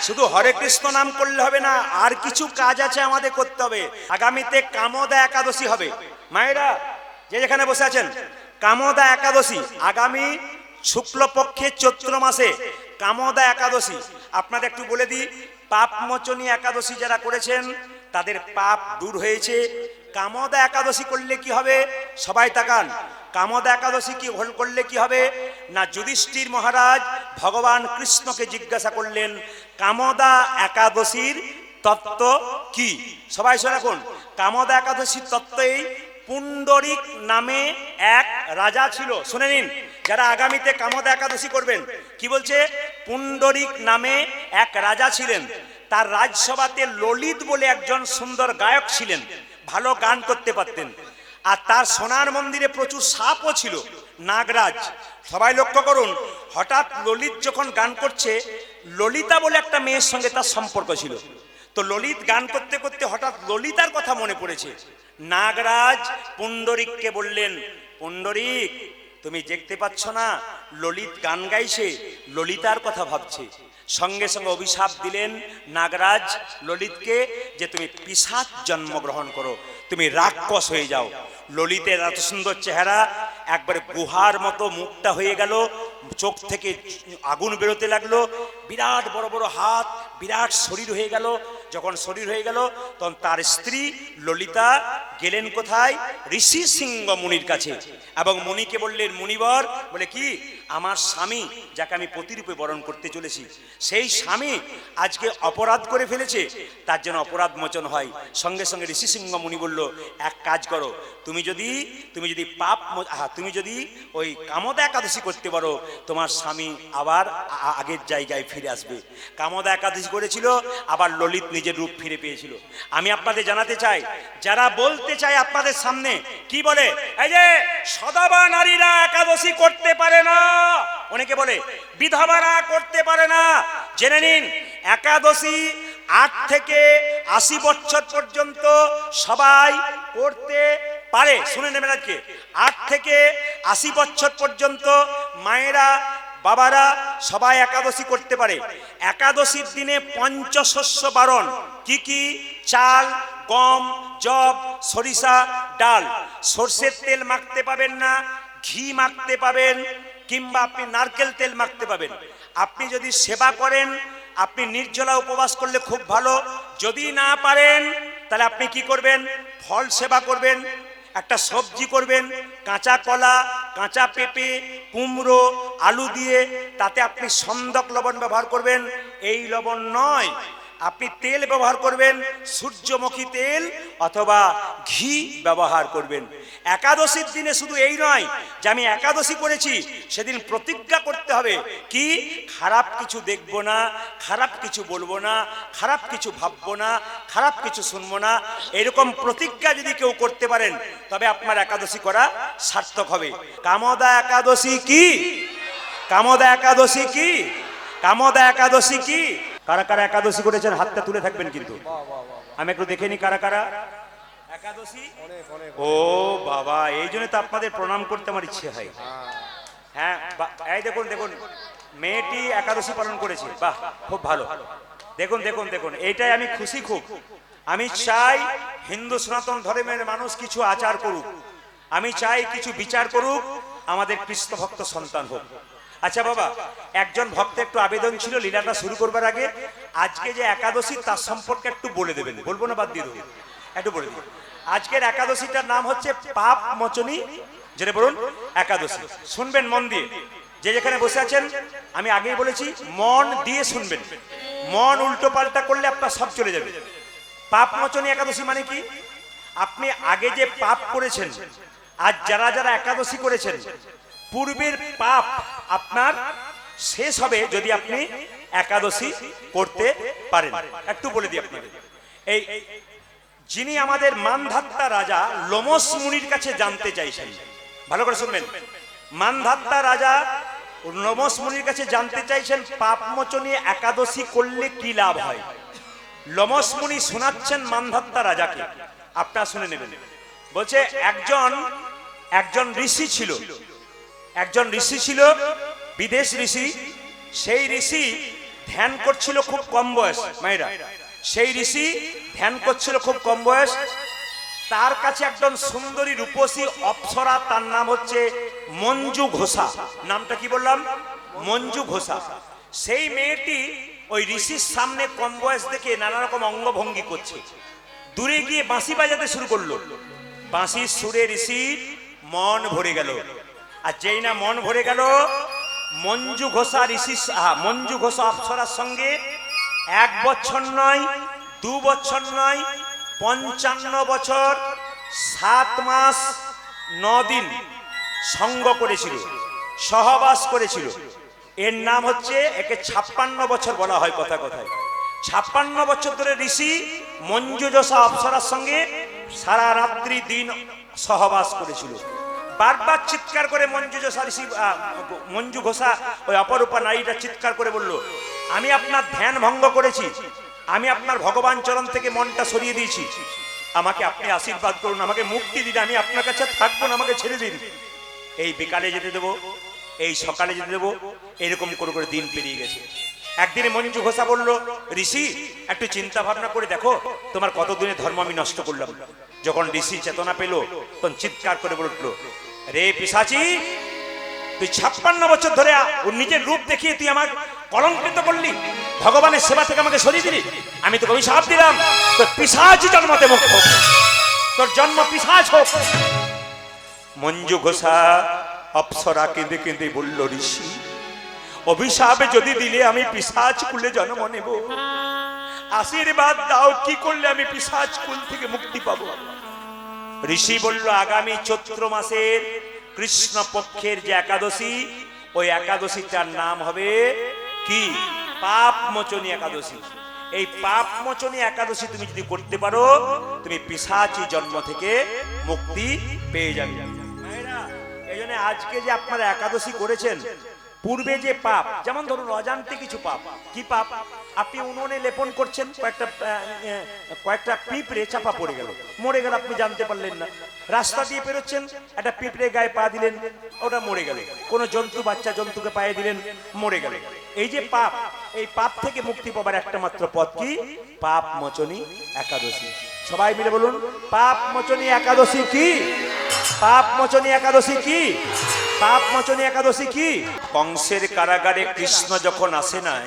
শুধু হরে কৃষ্ণ নাম করলে হবে না, আর কিছু কাজ আছে আমাদের করতে হবে। আগামীতে কামদা একাদশী হবে। মায়েরা যে যেখানে বসে আছেন, কামদা একাদশী আগামী শুক্লপক্ষের চৈত্র মাসে কামদা একাদশী। আপনাদের একটু বলে দিই, পাপ মোচনী একাদশী যারা করেছেন তাদের পাপ দূর হয়েছে। কামদা একাদশী করলে কি হবে? সবাই তাকান। কামদা একাদশী কি করলে কি হবে না, যুধিষ্ঠির মহারাজ ভগবান কৃষ্ণকে জিজ্ঞাসা করলেন কামদা একাদশীর তত্ত্ব কি। সবাই শুনে রাখুন, কামদা একাদশীর তত্ত্ব এই, পুণ্ডরিক নামে এক রাজা ছিল। শুনে নিন যারা আগামীতে কামদা একাদশী করবেন, কি বলছে? পুণ্ডরিক নামে এক রাজা ছিলেন, তার রাজসভাতে ললিত বলে একজন সুন্দর গায়ক ছিলেন, ভালো গান করতে পারতেন। আর তার সোনার মন্দিরে প্রচুর সাপও ছিল, নাগরাজ। সবাই লক্ষ্য করুন, হঠাৎ ললিত যখন গান করছে, ললিতা বলে একটা মেয়ের সঙ্গে তার সম্পর্ক ছিল। তো ললিত গান করতে করতে হঠাৎ ললিতার কথা মনে পড়েছে। নাগরাজ পুণ্ডরিককে বললেন, পুণ্ডরিক তুমি দেখতে পাচ্ছ না ললিত গান গাইছে, ললিতার কথা ভাবছে। সঙ্গে সঙ্গে অভিশাপ দিলেন নাগরাজ ললিতকে যে তুমি পিশাচ জন্মগ্রহণ করো, তুমি রাক্ষস হয়ে যাও। ললিতের এত সুন্দর চেহারা, একবারে গুহার মতো মুখটা হয়ে গেল, চোখ থেকে আগুন বেরোতে লাগলো, বিরাট বড় বড় হাত, বিরাট শরীর হয়ে গেল। যখন শরীর হয়ে গেল তখন তার স্ত্রী ললিতা গেলেন কোথায়? ঋষি সিংহ মুনির কাছে, এবং মুনিকে বললেন, মুনিবর বলে কি, আমার স্বামী যাকে আমি প্রতিরূপে বরণ করতে চলেছি, সেই স্বামী আজকে অপরাধ করে ফেলেছে, তার জন্য অপরাধ মোচন হয়। সঙ্গে সঙ্গে ঋষি সিংহ মুনি বলল, এক কাজ করো, তুমি যদি পাপ তুমি যদি ওই কামদা একাদশী করতে পারো, তোমার স্বামী আবার আগের জায়গায় ফিরে আসবে। কামদা একাদশী করেছিল, আবার ললিত নিজের রূপ ফিরে পেয়েছিল। আমি আপনাদের জানাতে চাই, যারা বলতে চাই আপনাদের সামনে, কি বলে, এই যে সদাবা নারীরা একাদশী করতে পারে না, অনেকে বলে বিধবারা করতে পারে না। জেনে নিন, একাদশী 8 থেকে 80 বছর পর্যন্ত সবাই করতে পারে। শুনে নেবেন, আজকে 8 থেকে 80 বছর পর্যন্ত মায়েরা বাবারা সবাই একাদশী করতে পারে। একাদশীর দিনে পঞ্চশস্য বারণ। কি কি? চাল, গম, জব, সরিষা, ডাল। সরষের তেল মাখতে পাবেন না, ঘি মাখতে পাবেন, কিংবা আপনি নারকেল তেল মাখতে পাবেন। আপনি যদি সেবা করেন, আপনি নির্জলা উপবাস করলে খুব ভালো। যদি না পারেন তাহলে আপনি কি করবেন? ফল সেবা করবেন, একটা সবজি করবেন, কাঁচা কলা, কাঁচা পেঁপে, কুমড়ো, আলু দিয়ে, তাতে আপনি সন্দক লবণ ব্যবহার করবেন। এই লবণ নয়, আপনি তেল ব্যবহার করবেন, সূর্যমুখী তেল অথবা ঘি ব্যবহার করবেন। একাদশীর দিনে শুধু এই নয় যে আমি একাদশী করেছি, সেদিন প্রতিজ্ঞা করতে হবে কি, খারাপ কিছু দেখব না, খারাপ কিছু বলবো না, খারাপ কিছু ভাববো না, খারাপ কিছু শুনবো না। এরকম প্রতিজ্ঞা যদি কেউ করতে পারেন, তবে আপনার একাদশী করা সার্থক হবে। কামদা একাদশী কি? কামদা একাদশী কি? কামদা একাদশী কি? কারা কারা একাদশী করেছেন হাতটা তুলে থাকবেন, কিন্তু আমি একটু দেখে নি কারা কারা একাদশী। ও বাবা, এই জন্য তো আপনাদের প্রণাম করতে আমার ইচ্ছে হয়। হ্যাঁ, এই দেখুন দেখুন, মেয়েটি একাদশী পালন করেছে, বাহ, খুব ভালো। দেখুন দেখুন দেখুন, এইটাই আমি খুশি খুব। আমি চাই হিন্দু সনাতন ধর্মের মানুষ কিছু আচার করুক, আমি চাই কিছু বিচার করুক, আমাদের কৃষ্ণ ভক্ত সন্তান হোক। আচ্ছা বাবা, একজন ভক্তের একটু আবেদন ছিল, লীলাটা শুরু করবার আগে আজকে যে একাদশী তার সম্পর্কে একটু বলে দেবেন। বলবো না, বাদ দিয়ে দেবো, একটু বলে দিন। আজকের একাদশীটার নাম হচ্ছে পাপ মোচনী, যেটা বলুন একাদশী। শুনবেন মন দিয়ে, যে যেখানে বসে আছেন, আমি আগেই বলেছি মন দিয়ে শুনবেন। মন উল্টো পাল্টা করলে আপনার সব চলে যাবে। পাপ মোচনী একাদশী মানে কি? আপনি আগে যে পাপ করেছেন, আজ যারা যারা একাদশী করেছেন, পূর্বের পাপ আপনার শেষ হবে যদি আপনি একাদশী করতে পারেন। একটু বলে দিই আপনাদের, এই যিনি আমাদের মানধাত্তা রাজা লোমস মুনির কাছে জানতে চাইছেন, ভালো করে শুনবেন। মানধাত্তা রাজা লোমস মুনির কাছে জানতে চাইছেন পাপ মোচনী একাদশী করলে কি লাভ হয়। লোমস মুনি শোনাচ্ছেন মানধাত্তা রাজাকে, আপনারা শুনে নেবেন। বলছে একজন ঋষি ছিল, একজন ঋষি ছিল, বিদেশ ঋষি। সেই ঋষি ধ্যান করছিল খুব কম বয়স মায়েরা। সেই ঋষি ধ্যান করছিল খুব কম বয়স। তার কাছে একজন সুন্দরী রূপসী অপ্সরা, তার নাম হচ্ছে মঞ্জু ঘোষা। নামটা কি বললাম? মঞ্জু ঘোষা। সেই মেয়েটি ওই ঋষির সামনে কম বয়স দেখে নানা রকম অঙ্গভঙ্গি করছে। দূরে গিয়ে বাঁশি বাজাতে শুরু করলো। বাঁশির সুরে ঋষির মন ভরে গেল। আর যেই না মন ভরে গেল, মঞ্জু ঘোষা মঞ্জু ঘোষা অপ্সরার সঙ্গে 1 বছর নয়, 2 বছর নয়, 55 বছর 7 মাস 9 দিন সঙ্গ করেছিল, সহবাস করেছিল। এর নাম হচ্ছে, একে 56 বছর বলা হয় কথা কথায়। 56 বছর ধরে ঋষি মঞ্জু ঘোষা অপ্সরার সঙ্গে সারা রাত্রি দিন সহবাস করেছিল। বারবার চিৎকার করে মঞ্জু ঘোষা ওই অপরূপা নারীটা চিৎকার করে বলল, আমি আপনার ধ্যান ভঙ্গ করেছি, আমি আপনার ভগবান চরণ থেকে মনটা সরিয়ে দিয়েছি, আমাকে আপনি আশীর্বাদ করুন, আমাকে মুক্তি দিন, আমি আপনার কাছে থাকবো না, আমাকে ছেড়ে দিন। এই বিকালে যেতে দেবো, এই সকালে যেতে দেবো, এরকম করে করে দিন পেরিয়ে গেছে। একদিনে মঞ্জু ঘোষা বলল, ঋষি একটু চিন্তা ভাবনা করে দেখো, তোমার কতদিনের ধর্ম আমি নষ্ট করলাম। যখন ঋষি চেতনা পেল, তখন চিৎকার করে বলে উঠলো, রে পিশাচি, তুই 56 বছর ধরে ওর নিজের রূপ দেখিয়ে তুই আমার কলঙ্কিত করলি, ভগবানের সেবা থেকে আমাকে সরিয়ে দিলি। আমি তোকে অভিশাপ দিলাম, তোর পিশাচ জন্মতে মুক্ত হোক, তোর জন্ম পিশাচ হোক। মঞ্জু ঘোষা অপ্সরা কেঁদে কেঁদে বলল, ঋষি অভিশাপে যদি দিলে আমি পিশাচ কুলে জন্ম নেব, আশীর্বাদ দাও, কি করলে আমি পিশাচ কুল থেকে মুক্তি পাবো? ঋষি বলল, আগামী চৈত্র মাসের কৃষ্ণ পক্ষের যে একাদশী, ওই একাদশীটার নাম হবে কি? পাপ মোচনী একাদশী। এই পাপ মোচনী একাদশী তুমি যদি করতে পারো, তুমি পিশাচী জন্ম থেকে মুক্তি পেয়ে যাবে। এই জন্য আজকে যে আপনারা একাদশী করেছেন, পূর্বে যে পাপ, যেমন ধরুন অজান্তে কিছু পাপ, কি পাপ? আপনি উনুনে লেপন করছেন, কয়েকটা পিঁপড়ে চাপা পড়ে গেল, মরে গেল, আপনি জানতে পারলেন না। রাস্তা দিয়ে পেরোচ্ছেন, একটা পিঁপড়ে গায়ে পা দিলেন, ওটা মরে গেল। কোন জন্তু, বাচ্চা জন্তুকে পায়ে দিলেন, মরে গেল। এই যে পাপ, এই পাপ থেকে মুক্তি পাবার একটা মাত্র পথ কি? পাপ মোচনী একাদশী। সবাই মিলে বলুন, পাপ মোচনী একাদশী কি? পাপ মোচনী একাদশী কি? পাপ মোচনী একাদশী কি? কংসের কারাগারে কৃষ্ণ যখন আসে নাই,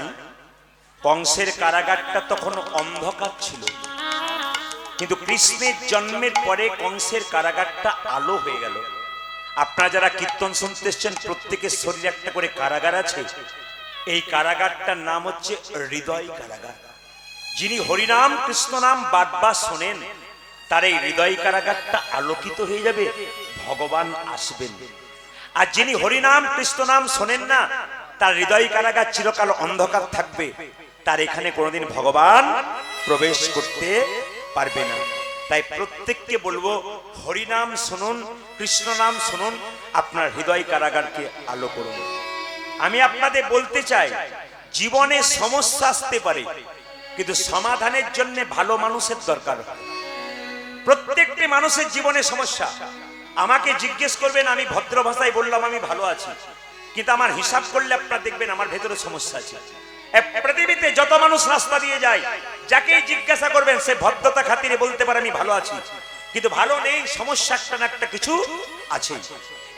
কংসের কারাগারটা তখন অন্ধকার ছিল, কিন্তু কৃষ্ণের জন্মের পরে কংসের কারাগারটা আলো হয়ে গেল। আপনারা যারা কীর্তন শুনতে এসছেন, প্রত্যেকের শরীরে একটা করে কারাগার আছে। এই কারাগারটার নাম হচ্ছে হৃদয় কারাগার। যিনি হরিনাম কৃষ্ণ নাম বারবার শোনেন, তার এই হৃদয় কারাগারটা আলোকিত হয়ে যাবে, ভগবান আসবেন। আর যিনি হরিনাম কৃষ্ণ নাম শোনেন না, তার হৃদয় কারাগার চিরকাল অন্ধকার থাকবে, তার এখানে কোনোদিন ভগবান প্রবেশ করতে পারবে না। তাই প্রত্যেককে বলবো, হরিনাম শুনুন, কৃষ্ণ নাম শুনুন, আপনার হৃদয় কারাগারকে আলো করুন। আমি আপনাদের বলতে চাই, জীবনে সমস্যা আসতে পারে, কিন্তু সমাধানের জন্য ভালো মানুষের দরকার। প্রত্যেকটি মানুষের জীবনে সমস্যা। আমাকে জিজ্ঞেস করবেন, আমি ভদ্র ভাষায় বললাম আমি ভালো আছি, কিন্তু আমার হিসাব করলে আপনারা দেখবেন আমার ভেতরে সমস্যা আছে। পৃথিবীতে যত মানুষ রাস্তা দিয়ে যায়, যাকেই জিজ্ঞাসা করবেন, সে ভদ্রতা খাতিরে বলতে পারে আমি ভালো আছি, কিন্তু ভালো নেই, সমস্যা একটা না একটা কিছু আছে।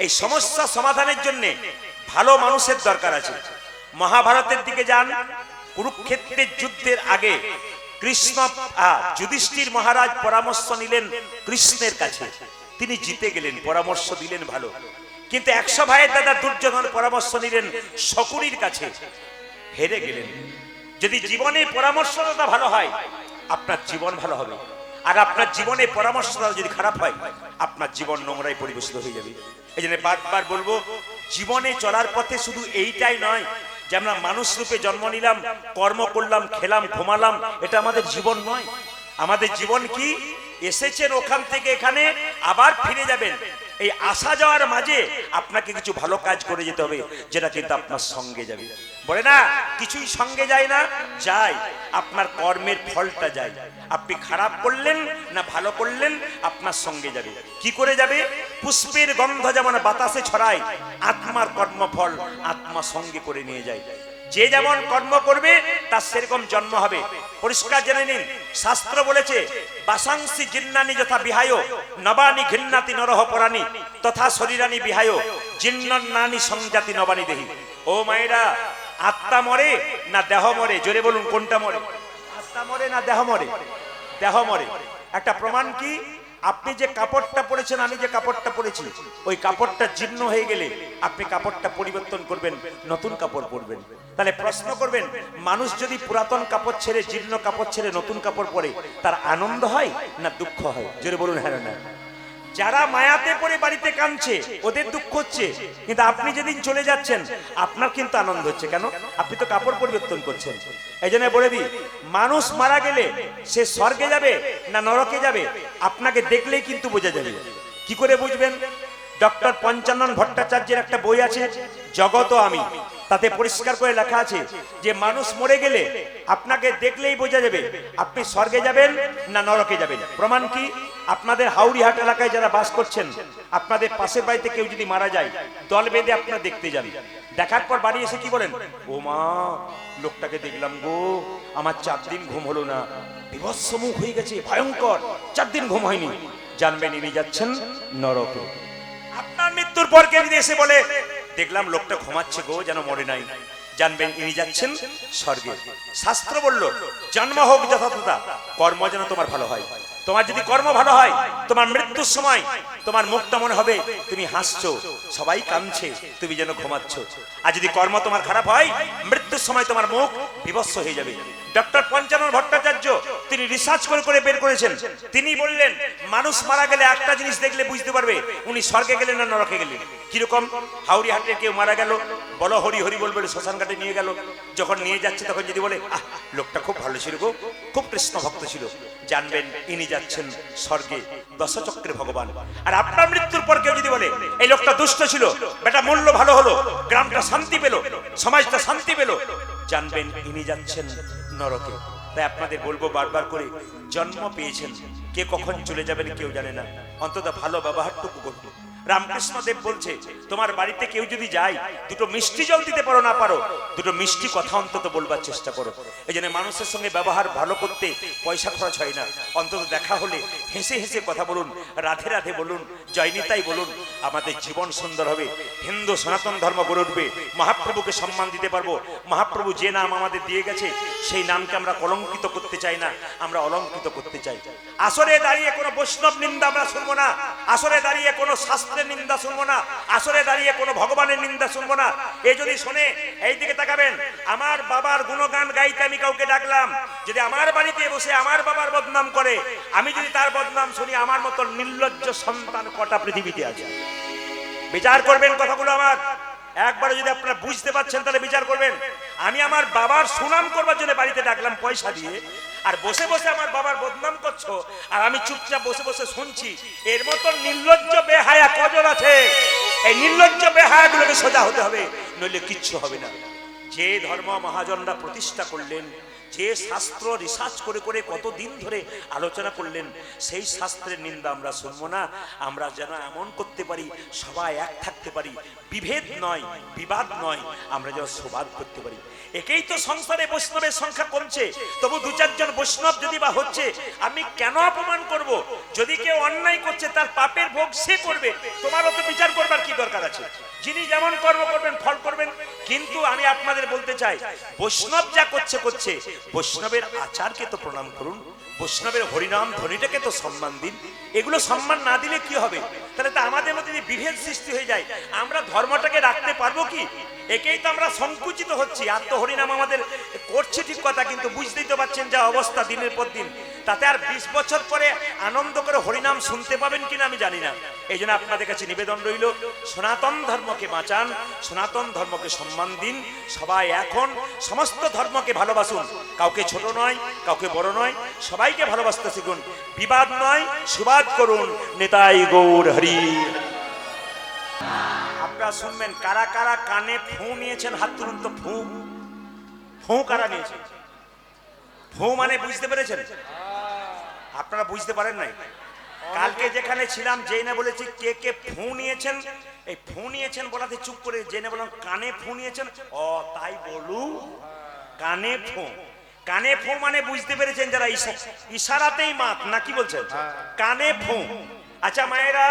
এই সমস্যা সমাধানের জন্য ভালো মানুষের দরকার আছে। মহাভারতের দিকে যান, কুরুক্ষেত্রের যুদ্ধের আগে কৃষ্ণ যুধিষ্ঠির মহারাজ পরামর্শ নিলেন কৃষ্ণের কাছে, তিনি জিতে গেলেন, পরামর্শ দিলেন ভালো। কিন্তু 100 ভাইয়ের দাদা দুর্যোধন পরামর্শ নিলেন শকুনির কাছে, হেরে গেলেন। যদি জীবনে পরামর্শদাতা ভালো হয়, আপনার জীবন ভালো হবে। আর আপনার জীবনে পরামর্শদাতা যদি খারাপ হয়, আপনার জীবন নোংরায় পরিবেশিত হয়ে যাবে। এই জন্য বারবার বলবো, জীবনে চলার পথে শুধু এইটাই নয় যে আমরা মানুষ রূপে জন্ম নিলাম, কর্ম করলাম, খেলাম, ঘুমালাম, এটা আমাদের জীবন নয়। আমাদের জীবন কি? এসেছেন ওখান থেকে এখানে, আবার ফিরে যাবেন। এই আসা যাওয়ার মাঝে আপনাকে কিছু ভালো কাজ করে যেতে হবে, যেটা কিন্তু আপনার সঙ্গে যাবে। বলে না, কিছুই সঙ্গে যায় না, যায় আপনার কর্মের ফলটা যায়। আপনি খারাপ করলেন না ভালো করলেন, আপনার সঙ্গে যাবে। কি করে যাবে? পুষ্পের গন্ধ যেমন বাতাসে ছড়ায়, আত্মার কর্মফল আত্মা সঙ্গে করে নিয়ে যায়। যে যেমন কর্ম করবে তার সেরকম জন্ম হবে। পরিষ্কার জেনে নিন, শাস্ত্র বলেছে বাসাংসি জিন্নানি যথা বিহায় নবানি ঘৃণাতি নরহ পরাণী তথা শরীরানি বিহায় জিন্নানি সংজাতি নবানি দেহি। ও মায়েরা, আত্মা মরে না দেহ মরে? জোরে বলুন, কোনটা মরে? আত্মা মরে না দেহ মরে? দেহ মরে। একটা প্রমাণ কি? আপনি যে কাপড়টা পরেছেন, আমি যে কাপড়টা পরেছি, ওই কাপড়টা জীর্ণ হয়ে গেলে আপনি কাপড়টা পরিবর্তন করবেন, নতুন কাপড় পরবেন। তাহলে প্রশ্ন করবেন, মানুষ যদি পুরাতন কাপড় ছেড়ে, জীর্ণ কাপড় ছেড়ে নতুন কাপড় পরে, তার আনন্দ হয় না দুঃখ হয়? জোরে বলুন হ্যাঁ না। যারা মায়াতে পড়ে বাড়িতে কাঁদছে ওদের দুঃখ হচ্ছে, কিন্তু আপনি যেদিন চলে যাচ্ছেন আপনার কিন্তু আনন্দ হচ্ছে। কেন? আপনি তো কাপড় পরিবর্তন করছেন। এই জন্য বলে দিই, মানুষ মারা গেলে সে স্বর্গে যাবে না নরকে যাবে আপনাকে দেখলেই কিন্তু বোঝা যাবে। কি করে বুঝবেন? ডক্টর পঞ্চানন ভট্টাচার্যের একটা বই আছে জগত আমি, তাতে পরিষ্কার করে লেখা আছে যে মানুষ মরে গেলে আপনাকে দেখলেই বোঝা যাবে আপনি স্বর্গে যাবেন না নরকে যাবেন। প্রমাণ কি? আপনাদের হাওড়িহাট এলাকায় যারা বাস করছেন, আপনাদের পাশের বাড়িতে কেউ যদি মারা যায়, দল বেঁধে আপনারা দেখতে যান। দেখার পর বাড়ি এসে কি বলেন? ও মা, লোকটাকে দেখলাম গো, আমার 4 দিন ঘুম হলো না, বিভৎস মুখ হয়ে গেছে, ভয়ঙ্কর, 4 দিন ঘুম হয়নি। জানবেন ইনি যাচ্ছেন নরকে। আপনার মৃত্যুর পর কেউ যদি এসে বলে দেখলাম লোকটা ঘুমাচ্ছে গো, যেন মরে নাই, জানবেন ইনি যাচ্ছেন স্বর্গে। শাস্ত্র বলল জন্ম হোক যথাযথা, কর্ম যেন তোমার ভালো হয়। তোমার যদি কর্ম ভালো হয়, তোমার মৃত্যুর সময় তোমার মুখটা মনে হবে তুমি হাসছো, সবাই কাঁদছে, তুমি যেন ঘুমাচ্ছ। আর যদি কর্ম তোমার খারাপ হয়, মৃত্যুর সময় তোমার মুখ বিভৎস হয়ে যাবে। ডক্টর পঞ্চানন ভট্টাচার্য তিনি রিসার্চ করে করে বের করেছেন। তিনি বললেন মানুষ মারা গেলে একটা জিনিস দেখলে বুঝতে পারবে উনি স্বর্গে গেলেন না নরকে গেলেন। কিরকম? হাওড়িহাটে কেউ মারা গেল, বলো হরি হরি বল বলে শ্মশান ঘাটে নিয়ে গেল। যখন নিয়ে যাচ্ছে তখন যদি বলে আহ, লোকটা খুব ভালো ছিল গো, খুব কৃষ্ণ ভক্ত ছিল, জানবেন ইনি যাচ্ছেন স্বর্গে, দশচক্রের ভগবান। আর আপনার মৃত্যুর পর কেউ যদি বলে এই লোকটা দুষ্ট ছিল, বেটা মূল্য ভালো হলো, গ্রামটা শান্তি পেল, সমাজটা শান্তি পেল, জানবেন ইনি যাচ্ছেন নরকে। তাই আপনাদের বলবো বারবার করে, জন্ম পেয়েছেন, কে কখন চলে যাবেন কেউ জানে না, অন্তত ভালো ব্যবহারটুকু করুন। রামকৃষ্ণ দেব বলছে তোমার বাড়িতে কেউ যদি যায়, দুটো মিষ্টি জল দিতে পারো না পারো, দুটো মিষ্টি কথা অন্তত বলবার চেষ্টা করো। এই জন্য মানুষের সঙ্গে ব্যবহার ভালো করতে পয়সা খরচ হয় না, অন্তত দেখা হলে হেসে হেসে কথা বলুন, রাধে রাধে বলুন, জয়নিতাই বলুন, আমাদের জীবন সুন্দর হবে, হিন্দু সনাতন ধর্ম গড়ে উঠবে, মহাপ্রভুকে সম্মান দিতে পারবো। মহাপ্রভু যে নাম আমাদের দিয়ে গেছে সেই নামকে আমরা কলঙ্কিত করতে চাই না, আমরা অলঙ্কিত করতে চাই। আসরে দাঁড়িয়ে কোনো বৈষ্ণব নিন্দা আমরা শুনবো না, আসরে দাঁড়িয়ে কোনো শাস্ত্রের নিন্দা শুনবো না, আসরে দাঁড়িয়ে কোনো ভগবানের নিন্দা শুনবো না। এই যদি শোনে, এই দিকে তাকাবেন, আমার বাবার গুণগান গাইতে আমি কাউকে ডাকলাম, যদি আমার বাড়িতে বসে আমার বাবার বদনাম করে, আমি যদি তার বদনাম শুনি, আমার মতো নির্লজ্জ সন্তান কটা পৃথিবীতে আছে? বিচার করবেন কথাগুলো আমার। একবারে যদি আপনারা বুঝতে পারছেন তাহলে বিচার করবেন। আমি আমার বাবার সুনাম করবার জন্য বাড়িতে ডাকলাম পয়সা দিয়ে, আর বসে বসে আমার বাবার বদনাম করছো, আর আমি চুপচাপ বসে বসে শুনছি। এর মতো নির্লজ্জ বেহায়া কজন আছে? এই নির্লজ্জ বেহায়াগুলোকে সোজা হতে হবে, নইলে কিচ্ছু হবে না। যে ধর্ম মহাজনরা প্রতিষ্ঠা করলেন, যে শাস্ত্র রিসার্চ করে করে কতদিন ধরে আলোচনা করলেন, সেই শাস্ত্রের নিন্দা আমরা শুনবো না। আমরা যেন এমন করতে পারি সবাই এক থাকতে পারি, বিভেদ নয়, বিবাদ নয়, আমরা যেন সৌবাদ করতে পারি। একেই তো সংসারে বৈষ্ণবের সংখ্যা কমছে, তবু 2-4 জন বৈষ্ণব যদি বা হচ্ছে, আমি কেন অপমান করব? যদি কেউ অন্যায় করছে তার পাপের ভোগ সে করবে, তোমারও তো বিচার করবার কি দরকার আছে? যিনি যেমন কর্ম করবেন ফল করবেন। কিন্তু আমি আপনাদের বলতে চাই, বৈষ্ণব যা করছে করছে, বৈষ্ণবের আচারকে তো প্রণাম করুন, বৈষ্ণবের হরিনাম ধ্বনিটাকে তো সম্মান দিন। এগুলো সম্মান না দিলে কি হবে? তাহলে তো আমাদের মধ্যে বিভেদ সৃষ্টি হয়ে যায়, আমরা ধর্মটাকে রাখতে পারবো কি? একেই তো আমরা সংকুচিত হচ্ছি। আর তো হরিনাম আমাদের করছে ঠিক কথা, কিন্তু বুঝতেই তো পারছেন যা অবস্থা দিনের পর দিন, তাতে আর 20 বছর পরে আনন্দ করে হরিনাম শুনতে পাবেন কিনা আমি জানি না। এই জন্য আপনাদের কাছে নিবেদন রইল, সনাতন ধর্মকে বাঁচান, সনাতন ধর্মকে সম্মান দিন, সবাই এখন সমস্ত ধর্মকে ভালোবাসুন, কাউকে ছোট নয়, কাউকে বড় নয়, সবাইকে ভালোবাসতে শিখুন, বিবাদ নয় সুবাদ করুন। নেতাই গৌর হরি। আপনারা শুনবেন, কারা কারা কানে ফু নিয়েছেন হাত তুলুন তো। ফু ফু কারা নিয়েছেন? ফু মানে বুঝতে পেরেছেন? আপনারা বুঝতে পারেন নাই? কালকে যেখানে ছিলাম যেই না বলেছি কে কে ফু নিয়েছেন, এই ফু নিয়েছেন বলাতে চুপ করে জেনে বললাম কানে ফু নিয়েছেন। ও তাই বলু, কানে ফু, কানে ফু মানে বুঝতে পেরেছেন যারা, ইশারাতেই মাত না কি বলছেন, কানে ফু। আচ্ছা মায়েরা,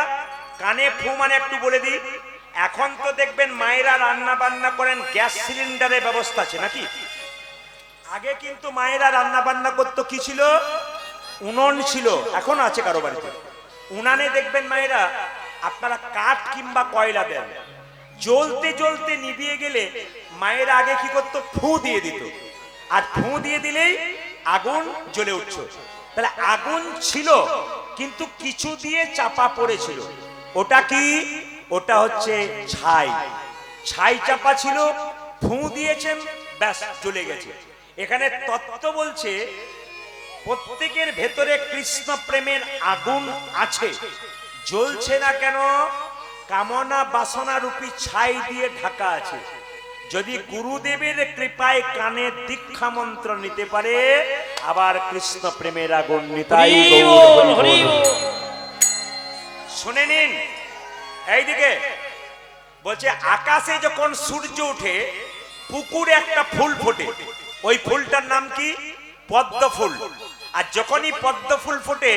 কানে ফু মানে একটু বলে দিই, এখন তো দেখবেন মায়েরা রান্না বান্না করেন, গ্যাস সিলিন্ডারের ব্যবস্থা আছে নাকি? আগে কিন্তু মায়েরা রান্না বান্না করতো কি ছিল, উনুন ছিল, এখন আছে কারো বাড়িতে। উনানে দেখবেন মায়েরা আপনারা কাঠ কিংবা কয়লা দেন, জ্বলতে জ্বলতে নিভিয়ে গেলে মায়েরা আগে কি করতো, ফু দিয়ে দিত, আর ফু দিয়ে দিলেই আগুন জ্বলে উঠছ। তাহলে আগুন ছিল কিন্তু কিছু দিয়ে চাপা পড়েছিল, ওটা কি, ওটা হচ্ছে ছাই, ছাই চাপা ছিল, ফু দিয়েছেন, ব্যাস জ্বলে গেছে। এখানে তত্ত্ব বলছে প্রত্যেকের ভেতরে কৃষ্ণ প্রেমের আগুন আছে, জ্বলছে না কেন, কামনা বাসনা রূপী ছাই দিয়ে ঢাকা আছে। যদি গুরুদেবের কৃপায় কানে দীক্ষা মন্ত্র নিতে পারে, আবার কৃষ্ণ প্রেমের আগুন নিতাই গৌর হরি বল। শুনে নিন, এইদিকে বলছে আকাশে যখন সূর্য ওঠে পুকুরে একটা ফুল ফোটে, ওই ফুলটার নাম কি, পদ্ম ফুল। আর যখনই পদ্ম ফুল ফোটে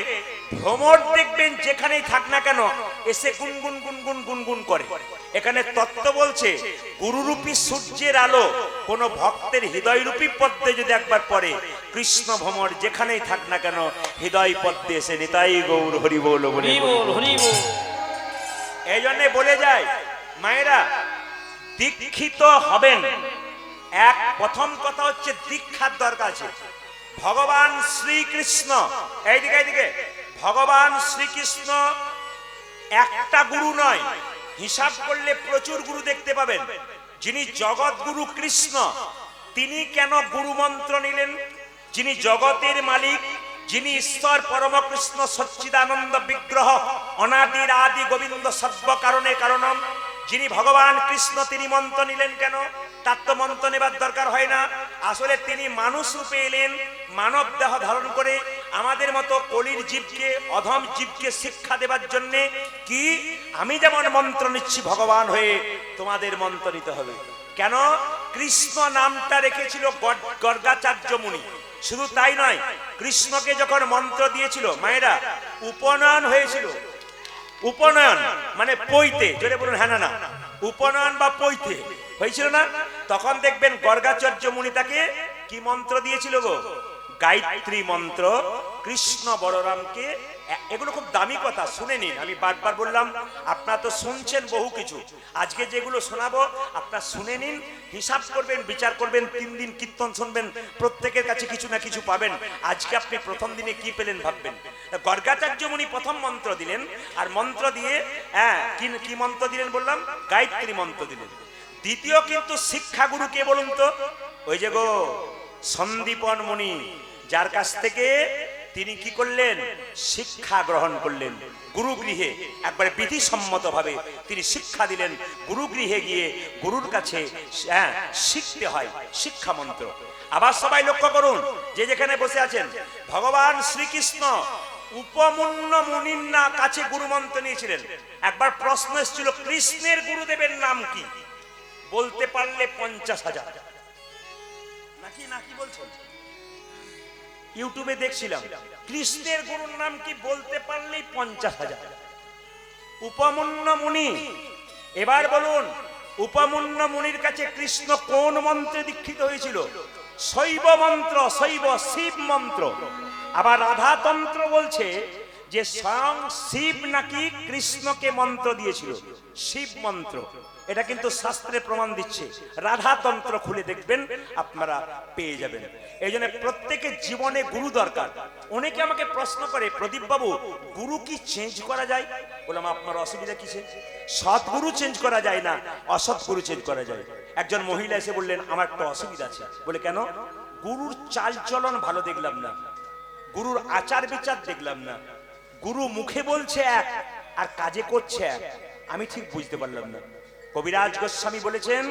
ভ্রমর দেখবেন যেখানেই থাক না কেন এসে গুনগুন গুনগুন গুনগুন করে। এখানে তত্ত্ব বলছে গুরুরূপী সূর্যের আলো কোন ভক্তের হৃদয়রূপী পদ্মে যদি একবার পড়ে, কৃষ্ণ ভ্রমর যেখানেই থাক না কেন হৃদয় পদ্মে এসে নিতাই গৌর হরি বল বলে। এই জন্য বলে যায় মায়েরা দীক্ষিত হবেন, এক প্রথম কথা হচ্ছে দীক্ষার দরকার আছে। ভগবান শ্রীকৃষ্ণ, এইদিকে এইদিকে, ভগবান শ্রীকৃষ্ণ একটা গুরু নয়, হিসাব করলে প্রচুর গুরু দেখতে পাবেন। যিনি জগৎ গুরু কৃষ্ণ, তিনি কেন গুরু মন্ত্র নিলেন? যিনি জগতের মালিক, যিনি ঈশ্বর পরমকৃষ্ণ সচ্চিদানন্দ বিগ্রহ, অনাদির আদি গোবিন্দ সর্ব কারণে কারণম, যিনি ভগবান কৃষ্ণ, তিনি মন্ত্র নিলেন কেন? তার তো মন্ত্র নেবার দরকার হয় না। আসলে তিনি মানুষ রূপে এলেন, মানব দেহ ধারণ করে আমাদের মতো কলির জীবকে, অধম জীবকে শিক্ষা দেবার জন্যে। কি, আমি যেমন মন্ত্র নিচ্ছি ভগবান হয়ে, তোমাদের মন্ত্র নিতে হবে। কেন? কৃষ্ণ নামটা রেখেছিল গর্গাচার্য মুনি। শুধু তাই নয়, কৃষ্ণকে যখন মন্ত্র দিয়েছিল মায়েরা, উপনয়ন হয়েছিল। উপনয়ন মানে পৈতে, জোরে বলুন হ্যাঁ না, উপনয়ন বা পৈতে হয়েছিল না? তখন দেখবেন গর্গাচার্য মুনি তাকে কি মন্ত্র দিয়েছিল গো? গায়ত্রী মন্ত্র। কৃষ্ণ বলরামকে, এগুলো খুব দামি কথা, শুনে নিন। আমি বারবার বললাম, আপনারা তো শুনছেন বহু কিছু, আজকে যেগুলো শোনাবো আপনারা শুনে নিন, হিসাব করবেন, বিচার করবেন। 3 দিন কীর্তন শুনবেন, প্রত্যেকের কাছে কিছু না কিছু পাবেন। আজকে আপনি প্রথম দিনে কি পেলেন ভাববেন। গর্গাচার্য মুনি প্রথম মন্ত্র দিলেন, আর মন্ত্র দিয়ে কি মন্ত্র দিলেন বললাম? গায়ত্রী মন্ত্র দিলেন। দ্বিতীয় কিন্তু শিক্ষাগুরু কে বলুন তো? ওই যে গো সন্দীপন মুনি, যার কাছ থেকে তিনি কি করলেন? শিক্ষা গ্রহণ করলেন। গুরুগৃহে একবারে বিধিসম্মত ভাবে তিনি শিক্ষা দিলেন। গুরুগৃহে গিয়ে গুরুর কাছে শিখতে হয় শিক্ষা মন্ত্র। আবার সবাই লক্ষ্য করুন, যে যেখানে বসে আছেন, ভগবান শ্রীকৃষ্ণ উপমন্য মুনির না কাছে গুরু মন্ত্র নিয়েছিলেন। একবার প্রশ্ন এসেছিল, কৃষ্ণের গুরুদেবের নাম কি? বলতে পারলে 50,000। নাকি নাকি বলছেন? ইউটিউবে দেখছিলাম, কৃষ্ণের গুরুর নাম কি বলতে পারলেই 50,000। উপমন্য মুনি। এবার বলুন, উপমন্য মুনির কাছে কৃষ্ণ কোন মন্ত্রে দীক্ষিত হয়েছিল? শৈব মন্ত্র, শৈব শিব মন্ত্র। আবার রাধাতন্ত্র বলছে যে স্বয়ং শিব নাকি কৃষ্ণকে মন্ত্র দিয়েছিল, শিব মন্ত্র। এটা কিন্তু শাস্ত্রে প্রমাণ দিচ্ছে। রাধাতন্ত্র খুলে দেখবেন, আপনারা পেয়ে যাবেন। এই জন্য প্রত্যেকের জীবনে গুরু দরকার। অনেকে আমাকে প্রশ্ন করে, প্রদীপ বাবু গুরু কি চেঞ্জ করা যায়? বললাম আপনার অসুবিধা কিসে? সৎগুরু চেঞ্জ করা যায় না, অসৎ গুরু চেঞ্জ করা যায়। একজন মহিলা এসে বললেন, আমার একটা অসুবিধা আছে। বলে কেন? গুরুর চাল চলন ভালো দেখলাম না, গুরুর আচার বিচার দেখলাম না, গুরু মুখে বলছে এক আর কাজে করছে এক, আমি ঠিক বুঝতে পারলাম না। কবিরাজ গোস্বামী বলেছেন,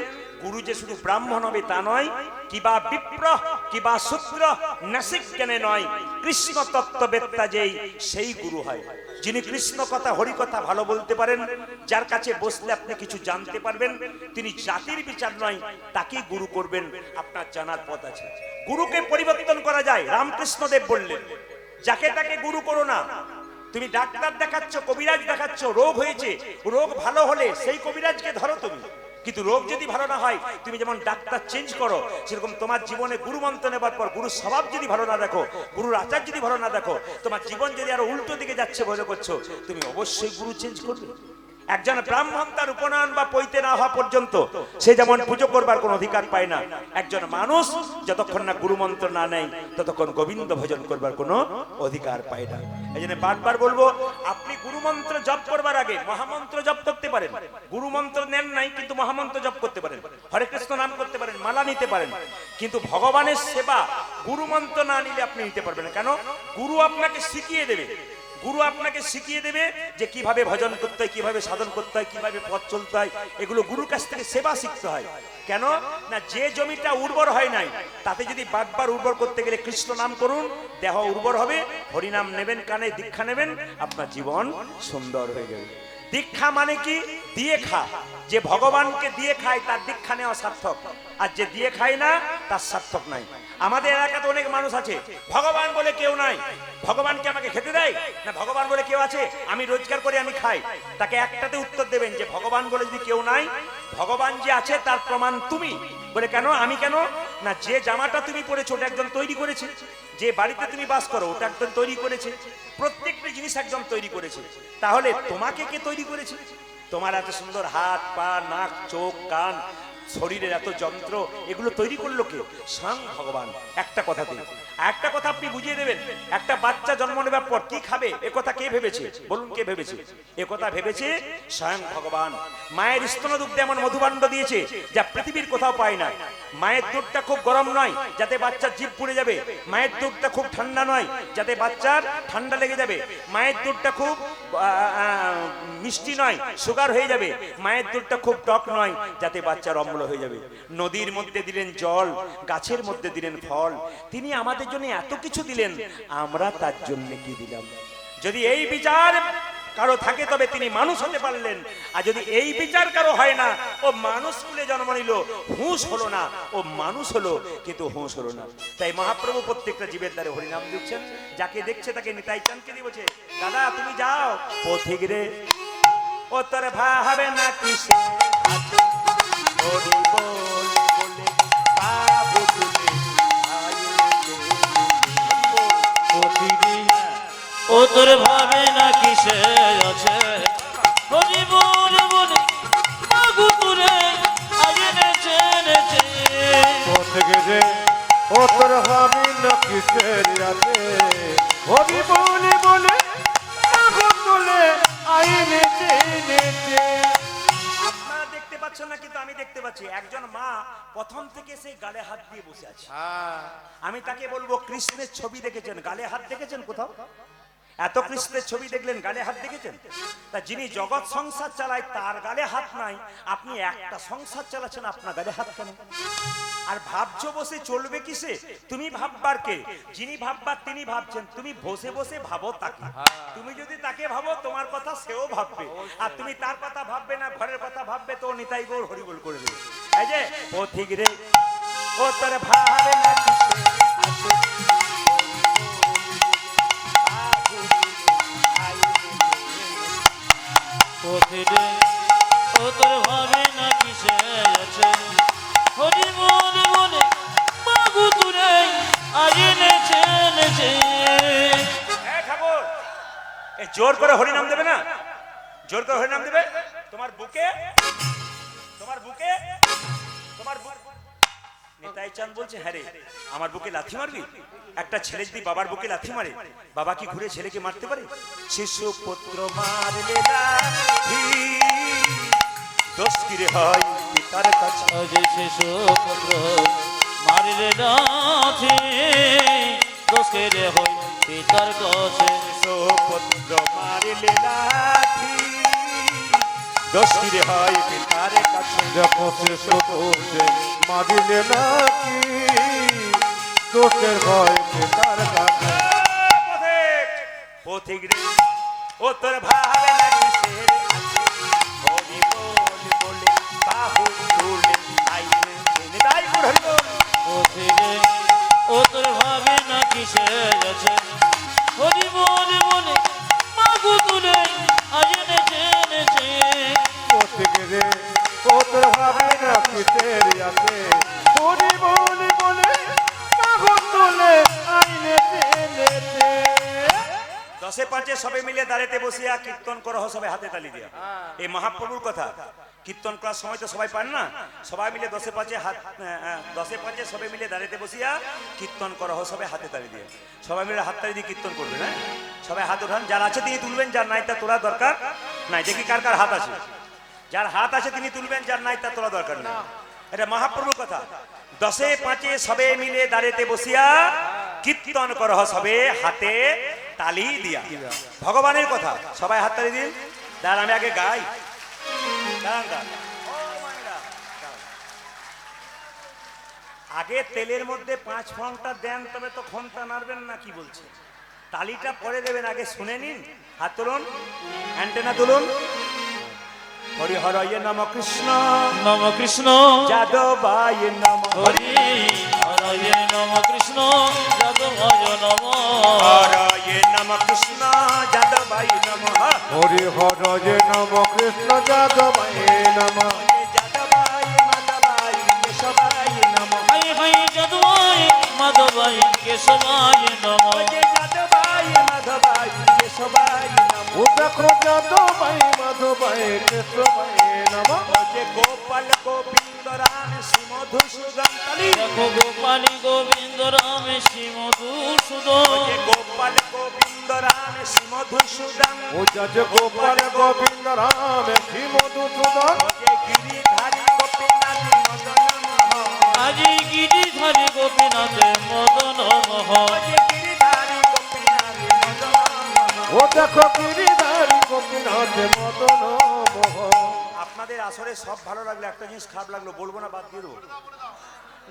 গুরু যে শুধু ব্রাহ্মণ হবে তা নয়, কিবা বিপ্র কিবা সূত্র নাসিক জ্ঞানে নয়, কৃষ্ণ তত্ত্ববেত্তা যেই সেই গুরু হয়। যিনি কৃষ্ণ কথা হরি কথা ভালো বলতে পারেন, যার কাছে বসলে আপনি কিছু জানতে পারবেন, তিনি জাতির বিচার নয় তাকেই গুরু করবেন। আপনার জানার পথ আছে। গুরুকে পরিবর্তন করা যায়। রামকৃষ্ণদেব বললেন, যাকে তাকে গুরু করো না। তুমি ডাক্তার দেখাচ্ছ, কবিরাজ দেখাচ্ছ, রোগ হয়েছে, রোগ ভালো হলে সেই কবিরাজকে ধরো তুমি। কিন্তু রোগ যদি ভালো না হয়, তুমি যেমন ডাক্তার চেঞ্জ করো, সেরকম তোমার জীবনে গুরু মন্ত্র নেবার পর গুরুর স্বভাব যদি ভালো না দেখো, গুরুর আচার যদি ভালো না দেখো, তোমার জীবন যদি আরো উল্টো দিকে যাচ্ছে মনে করছো, তুমি অবশ্যই গুরু চেঞ্জ করবে। একজন ব্রাহ্মণ তার উপনয়ন বা পৈতে না হওয়া পর্যন্ত সে যেমন পুজো করবার কোন অধিকার পায় না, একজন মানুষ যতক্ষণ না গুরু মন্ত্র না নেয় ততক্ষণ গোবিন্দ ভজন করবার কোনো অধিকার পায় না। এই জন্য বারবার বলবো, আপনি গুরু মন্ত্র জপ করবার আগে মহামন্ত্র জপ করতে পারেন। গুরু মন্ত্র নেন নাই কিন্তু মহামন্ত্র জপ করতে পারেন, হরে কৃষ্ণ নাম করতে পারেন, মালা নিতে পারেন। কিন্তু ভগবানের সেবা গুরু মন্ত্র না নিলে আপনি নিতে পারবেন না। কেন? গুরু আপনাকে শিখিয়ে দেবে। গুরু আপনাকে শিখিয়ে দেবে যে কিভাবে ভজন করতে হয়, কিভাবে সাধন করতে হয়, কিভাবে পথ চলতে হয়। এগুলো গুরুর কাছ থেকে সেবা শিখতে হয়। কেন না, যে জমিটা উর্বর হয় নাই তাতে যদি বারবার উর্বর করতে গেলে কৃষ্ণ নাম করুন, দেহ উর্বর হবে। হরিনাম নেবেন, কানে দীক্ষা নেবেন, আপনার জীবন সুন্দর হয়ে যাবে। দীক্ষা মানে কি? দিয়ে খা। যে ভগবানকে দিয়ে খায় তার দীক্ষা নেওয়া সার্থক, আর যে দিয়ে খায় না তার সার্থক নাই। আমাদের এলাকাতে অনেক মানুষ আছে, ভগবান বলে কেউ নাই, ভগবানকে আমাকে খেতে দেয় না, ভগবান বলে কেউ আছে, আমি রোজগার করে আমি খাই। তাকে একটাতে উত্তর দেবেন যে ভগবান বলে যদি কেউ নাই, ভগবান যে আছে তার প্রমাণ তুমি। বলে কেন? আমি কেন? না, যে জামাটা তুমি পরেছো ওটা একজন তৈরি করেছে, যে বাড়িতে তুমি বাস করো ওটা একজন তৈরি করেছে, প্রত্যেকটি জিনিস একজন তৈরি করেছে। তাহলে তোমাকে কে তৈরি করেছে? তোমার এত সুন্দর হাত, পা, নাক, চোখ, কান, শরীরের এত যন্ত্র, এগুলো তৈরি করলো কে? স্বয়ং ভগবান। একটা কথাতে একটা কথা আপনি বুঝিয়ে দেবেন। একটা বাচ্চা জন্ম নেবার পর কি খাবে এ কথা কে ভেবেছে? বলুন, কে ভেবেছে? এ কথা ভেবেছে স্বয়ং ভগবান। মায়ের স্তনদুগ্ধে এমন মধুভাণ্ড দিয়েছে যা পৃথিবীর কোথাও পায় না। মায়ের দুধটা খুব গরম নয় যাতে বাচ্চার জিভ পুড়ে যাবে, মায়ের দুধটা খুব ঠান্ডা নয় যাতে বাচ্চার ঠান্ডা লেগে যাবে, মায়ের দুধটা খুব মিষ্টি নয় সুগার হয়ে যাবে, মায়ের দুধটা খুব টক নয় যাতে বাচ্চার অম্ল হয়ে যাবে। নদীর মধ্যে দিলেন জল, গাছের মধ্যে দিলেন ফল। তিনি আমাদের জন্য এত কিছু দিলেন, আমরা তার জন্য কি দিলাম? যদি এই বিচার কারো থাকে তবে তিনি মানুষ হতে পারলেন, আর যদি এই বিচার কারো হয় না, ও মানুষ কুলে জন্ম নিল, হুঁশ হলো না, ও মানুষ হলো কিন্তু হুঁশ হলো না। তাই মহাপ্রভু প্রত্যেকটা জীবের দ্বারে হরিনাম দিচ্ছেন। যাকে দেখছে তাকে নিতাই চাঁদকে দিয়ে বলছে, দাদা তুমি যাও পথিক রে, ও তোর ভাবে না কিসে আছে, হরি বল বলে বাবু তুলে ও তোর ভাবে না কিসে আছে, হরি বল বলে বাবু তুলে আগে নেচে নেচে। পথিক রে, ও তোর ভাবে না কিসের আছে, হরি বল বলে বাবু তুলে আগে নেচে নেচে। আপনারা দেখতে পাচ্ছেন না কিন্তু আমি দেখতে পাচ্ছি, একজন মা প্রথম থেকে সেই গালে হাত দিয়ে বসে আছে। আমি তাকে বলবো, কৃষ্ণের ছবি দেখেছেন, গালে হাত দেখেছেন কোথাও? এত কৃষ্ণের ছবি দেখলেন, গালে হাত দেখেছেন? তা যিনি জগৎ সংসার চালায় তার গালে হাত নাই, আপনি একটা সংসার চালাচ্ছেন, আপনার গালে হাত কেন? আর ভাবছো বসে চলবে কিসে? তুমি ভাববার কে? যিনি ভাববার তিনি ভাবছেন, তুমি বসে বসে ভাবো তাকে। তুমি যদি তাকে ভাবো তোমার কথা সেও ভাববে, আর তুমি তার কথা ভাববে না, ঘরের কথা ভাববে, তো নিতাই গৌর হরিবোল করে দেবে। এই যে পথিক রে, ও তোর ভাবে না কিসে আছে, পথিক রে, ও তোর ভাবে না কিসে আছে, হরি বল বলে বাবু তুলে আগে নেচে নেচে। ঠাকুর এ জোর করে হরিনাম দেবে না? জোর করে হরিনাম দেবে? তোমার বুকে, তোমার বুকে, তোমার নিতাই চাঁদ বলছে, হ্যাঁ রে, আমার বুকে লাথি মারবি? একটা ছেলে যদি বাবার বুকে লাথি মারে, বাবা কি ঘুরে ছেলেকে মারতে পারে? শিশু পুত্র মারলে লাথি, দোষ কি রে হয় পিতার কাছে? শিশু পুত্র মারিলে লাথি, দোষ কি রে হয় পিতার কাছে? শিশু পুত্র মারলে লাথি, দোষীর হয় পিতার কাছে। দেখো শেষ করছে মারিলে নাকি দোষের ভয় তার কাছে। পথিক, পথিক রে ও তোর ভাবে না কিসের আছে, হরি বল বলে বাহু তুলে আইনে তাই হরি বল। পথিরে ও তোর ভাবে না কিসে আছে, হরি বলে বলে মাগু তুলে আজ নেচে নেচে। পথিক রে ও তোর ভাবে না কিসের আছে, হরি বলে বলে কাগজ তুলে আইনে নেচে। দশে পাঁচে সবে মিলে দাঁড়াতে বসিয়া কীর্তন করো সবাই হাতে তালি দিয়া। এই মহাপ্রভুর কথা, কীর্তন করার সময় তো সবাই পান না, সবাই মিলে দশে পাঁচে সবে মিলে দাঁড়াতে বসিয়া কীর্তন করো সবাই হাতে তালি দিয়ে। সবাই মিলে হাত তালি দিয়ে কীর্তন করবে না, সবাই হাত উঠান, যার আছে তিনি তুলবেন, যার নাই তা তোলা দরকার নাই। দেখি কার কার হাত আছে, যার হাত আছে তিনি তুলবেন, যার নাই তা তোলা দরকার নেই। এটা মহাপ্রভুর কথা। দশে পাঁচে সবে মিলে দাঁড়াতে বসিয়া কীর্তন করো সবে হাতে তালি দিয়া। ভগবানের কথা, সবাই হাত তালি দিন। দাঁড়ান আমি আগে গাই, দাঁড়ান দাঁড়ান। আগে তেলের মধ্যে 5 ফোঁটা দেন, তবে তো ঘন্টা নাড়বেন না, কি বলছে? তালিটা পরে দেবেন, আগে শুনে নিন। হাত তুলুন, অ্যান্টেনা তুলুন। হরি হরয়ে নম কৃষ্ণ নম কৃষ্ণ যাদবায় নম, হরি হরয়ে নম কৃষ্ণ যাদবায় নম, হরয়ে নম কৃষ্ণ যাদবায় নম, হরি হরয়ে নম কৃষ্ণ যাদবায় নম, যাদবায় মাধবায় কেশবায় নম, হাই হাই যাদবায় মাধবায় কেশবায় নম, যাদবায় মাধবায় কেশবায় নম। ও দেখো যাদবায় মাধবায় কেশবায় নম, যে গোপাল গোবিন্দ রাম শ্রী মধুসূদন কালী, দেখো গোপালী গোবিন্দ রাম শ্রী মধুসূদন, যে গোপাল গোবিন্দ রাম শ্রী মধুসূদন, ও যজ গোপাল গোবিন্দ রাম শ্রী মধুসূদন, যে গিরিধারী গোপীনাথ মদন মোহন, আজি গিরিধারী গোপীনাথে মদন মোহন, যে গিরিধারী গোপীনাথ মদন মোহন। ও দেখো গিরিধারী গোপীনাথ মদন মোহন। আপনাদের আসরে সব ভালো লাগলো, একটা জিনিস খারাপ লাগলো, বলবো না, বাদ দিয়ে দেবো।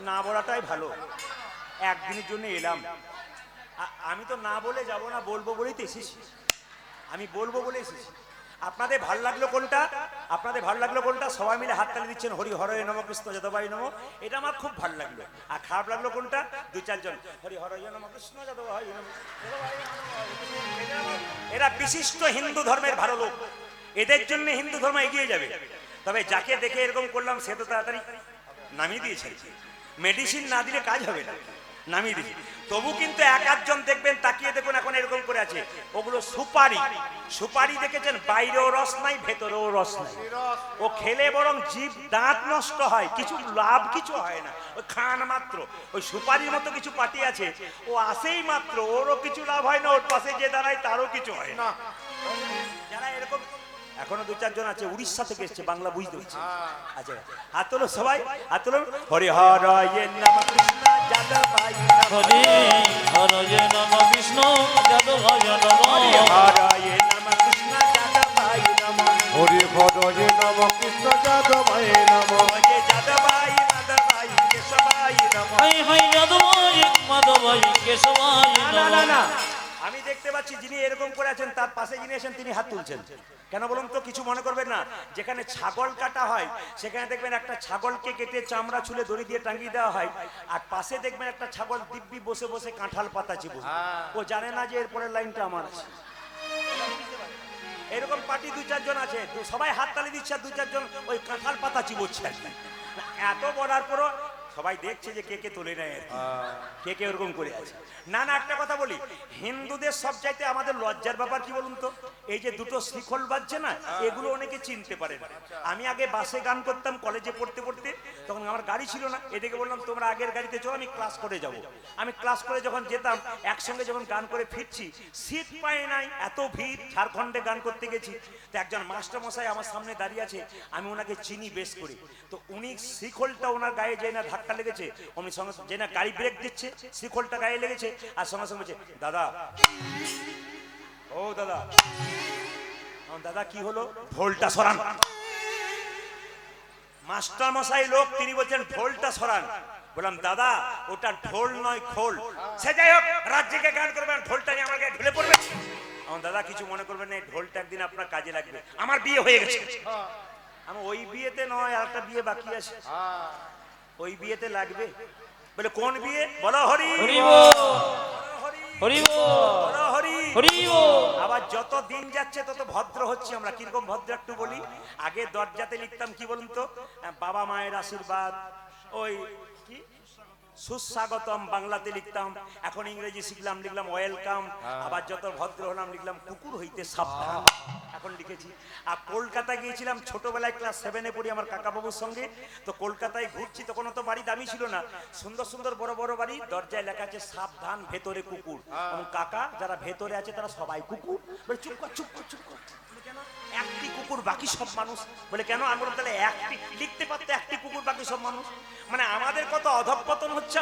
না বলাটাই ভালো, একদিনের জন্য এলাম। আমি তো না বলে যাব না, বলবো বলেই তো এসেছি, আমি বলবো বলে এসেছি। আপনাদের ভালো লাগলো কোনটা? আপনাদের ভালো লাগলো কোনটা? সবাই মিলে হাততালি দিচ্ছেন, হরি হরয়ে নম কৃষ্ণ যাদবায় নম, এটা আমার খুব ভালো লাগলো। আর খারাপ লাগলো কোনটা? 2-4 জন হরি হরয়ে নম কৃষ্ণ যাদবায় নম। এরা বিশিষ্ট হিন্দু ধর্মের ভালো লোক, এদের জন্য হিন্দু ধর্ম এগিয়ে যাবে। তবে যাকে দেখে এরকম করলাম সে তো তাড়াতাড়ি নামিয়ে দিয়েছে, মেডিসিন না দিলে কাজ হবে না, নামিয়ে দিয়েছে। তবু কিন্তু এক একজন দেখবেন, তাকিয়ে দেখুন এখন এরকম করে আছে, ওগুলো সুপারি। সুপারি দেখেছেন, বাইরেও রস নাই, ভেতরেও রস নাই। ও খেলে বরং জিভ দাঁত নষ্ট হয়, কিছু লাভ কিছু হয় না, ওই খান মাত্র। ওই সুপারির মতো কিছু পার্টি আছে, ও আসেই মাত্র, ওরও কিছু লাভ হয় না, ওর পাশে যে দাঁড়ায় তারও কিছু হয় না। যারা এরকম, এখনো 2-4 জন আছে উড়িষ্যা থেকে এসছে, বাংলা বুঝতে পারছে। আচ্ছা, হাত তোলো সবাই, হাত তোলো। হরি হরয়ে নম কৃষ্ণ যাদবায় নম, হরি হরয়ে নম কৃষ্ণ যাদবায় নম, হরয়ে নম কৃষ্ণ যাদবায় নম, হরি হরয়ে নম কৃষ্ণ যাদবায় নম, যে যাদবায় মাধবায় কেশবায় নম। হাই হাই যাদবায় মাধবায় কেশবায় না নম। না না, আমি দেখতে পাচ্ছি যিনি এরকম করে আছেন, তার পাশে যিনি আছেন তিনি হাত তুলছেন কেন বলুন তো? কিছু মনে করবেন না। যেখানে ছাগল কাটা হয় সেখানে দেখবেন একটা ছাগলকে কেটে চামড়া ছুলে দড়ি দিয়ে টাঙিয়ে দেওয়া হয়, আর পাশে দেখবেন একটা ছাগল দিব্যি বসে বসে কাঁঠাল পাতা চিবু, ও জানে না যে এরপরের লাইনটা আমার আছে। এরকম পার্টি 2-4 জন আছে, সবাই হাত তালি দিচ্ছে, আর 2-4 জন ওই কাঁঠাল পাতা চিবোচ্ছে। এত বলার পরও সবাই দেখছে যে কে কে তোলে নেয়, কে কে ওরকম করে আছে। না না, একটা কথা বলি, হিন্দুদের সব চাইতে আমাদের লজ্জার ব্যাপার কি বলুন তো? এই যে দুটো শিখল বাজছে না, এগুলো অনেকে চিনতে পারে না। আমি আগে বাসে গান করতাম কলেজে পড়তে পড়তে, তখন আমার গাড়ি ছিল না, এদিকে বললাম তোমরা আগের গাড়িতে চলো, আমি ক্লাস করে যাব। আমি ক্লাস করে যখন যেতাম, একসঙ্গে যখন গান করে ফিরছি, সিট পাই নাই, এত ভিড়, ঝাড়খণ্ডে গান করতে গেছি। তো একজন মাস্টার মশাই আমার সামনে দাঁড়িয়ে আছে, আমি ওনাকে চিনি বেশ করে। তো উনি শিখলটা ওনার গায়ে যে না ধাক্কা লেগেছে, উনি সঙ্গে যে না গাড়ি ব্রেক দিচ্ছে, শিখলটা গায়ে লেগেছে, আর সঙ্গে সঙ্গে বলছে দাদা, ও দাদা। দাদা কি হলো? ঢোলটা সরান। মাস্টার মশাই লোক, তিনি বলছেন ঢোলটা সরান। বললাম দাদা ওটা ঢোল নয় খোল। সে যাই হোক, রাজ্যকে গান করবেন, ঢোলটা নিয়ে আমার গায়ে ঢুলে পড়বে। আমার দাদা কিছু মনে করবেন না, এই ঢোলটা একদিন আপনার কাজে লাগবে। আমার বিয়ে হয়ে গেছে। আমি ওই বিয়েতে নয়, আর একটা বিয়ে বাকি আছে, ওই বিয়েতে লাগবে। বলে কোন বিয়ে? বলো হরি হরি বল, হরি হরি বল, বলো হরি। হরি বল। আবার যত দিন যাচ্ছে তত ভদ্র হচ্ছে আমরা। কিরকম ভদ্র একটু বলি। আগে দরজাতে লিখতাম কি বলুন তো, বাবা মায়ের আশীর্বাদ, ওই কি সুস্বাগতম বাংলাতে লিখতাম। এখন ইংরেজি শিখলাম, লিখলাম ওয়েলকাম। আবার যত ভদ্র হলাম লিখলাম কুকুর হইতে সাবধান, এখন লিখেছি। আর কলকাতা গিয়েছিলাম ছোটবেলায়, ক্লাস 7-এ পড়ি আমার কাকা বাবুর সঙ্গে। তো কলকাতায় ঘুরছি, তখন তো বাড়ি দামি ছিল না, সুন্দর সুন্দর বড় বড় বাড়ি, দরজায় লেখা আছে সাবধান ভেতরে কুকুর। এবং কাকা যারা ভেতরে আছে তারা সবাই কুকুর। বলে চুপ কর চুপ কর চুপ কর। বলে, কেন? একটি কুকুর বাকি সব মানুষ। বলে কেন? আমি বললাম তাহলে একটি লিখতে পারতো, একটি কুকুর বাকি সব মানুষ। মানে আমাদের কত অধঃপতন হচ্ছে।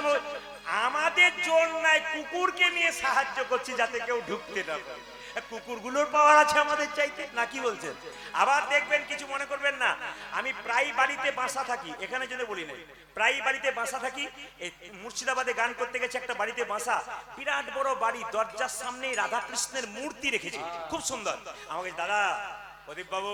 আমাদের জোর নাই, কুকুরকে নিয়ে সাহায্য করছি যাতে কেউ ঢুকতে না পারে। কুকুরগুলোর পাওয়ার আছে আমাদের চাইতে, না কি বলছেন? আবার দেখবেন, কিছু মনে করবেন না, আমি প্রায় বাড়িতে বাসা থাকি, এখানে যদি বলি নাই, প্রায় বাড়িতে বাসা থাকি। এই মুর্শিদাবাদে গান করতে গেছে, একটা বাড়িতে বাসা, বিরাট বড় বাড়ি, দরজার সামনেই রাধা কৃষ্ণের মূর্তি রেখেছে, খুব সুন্দর। আমাকে দাদা, প্রদীপ বাবু,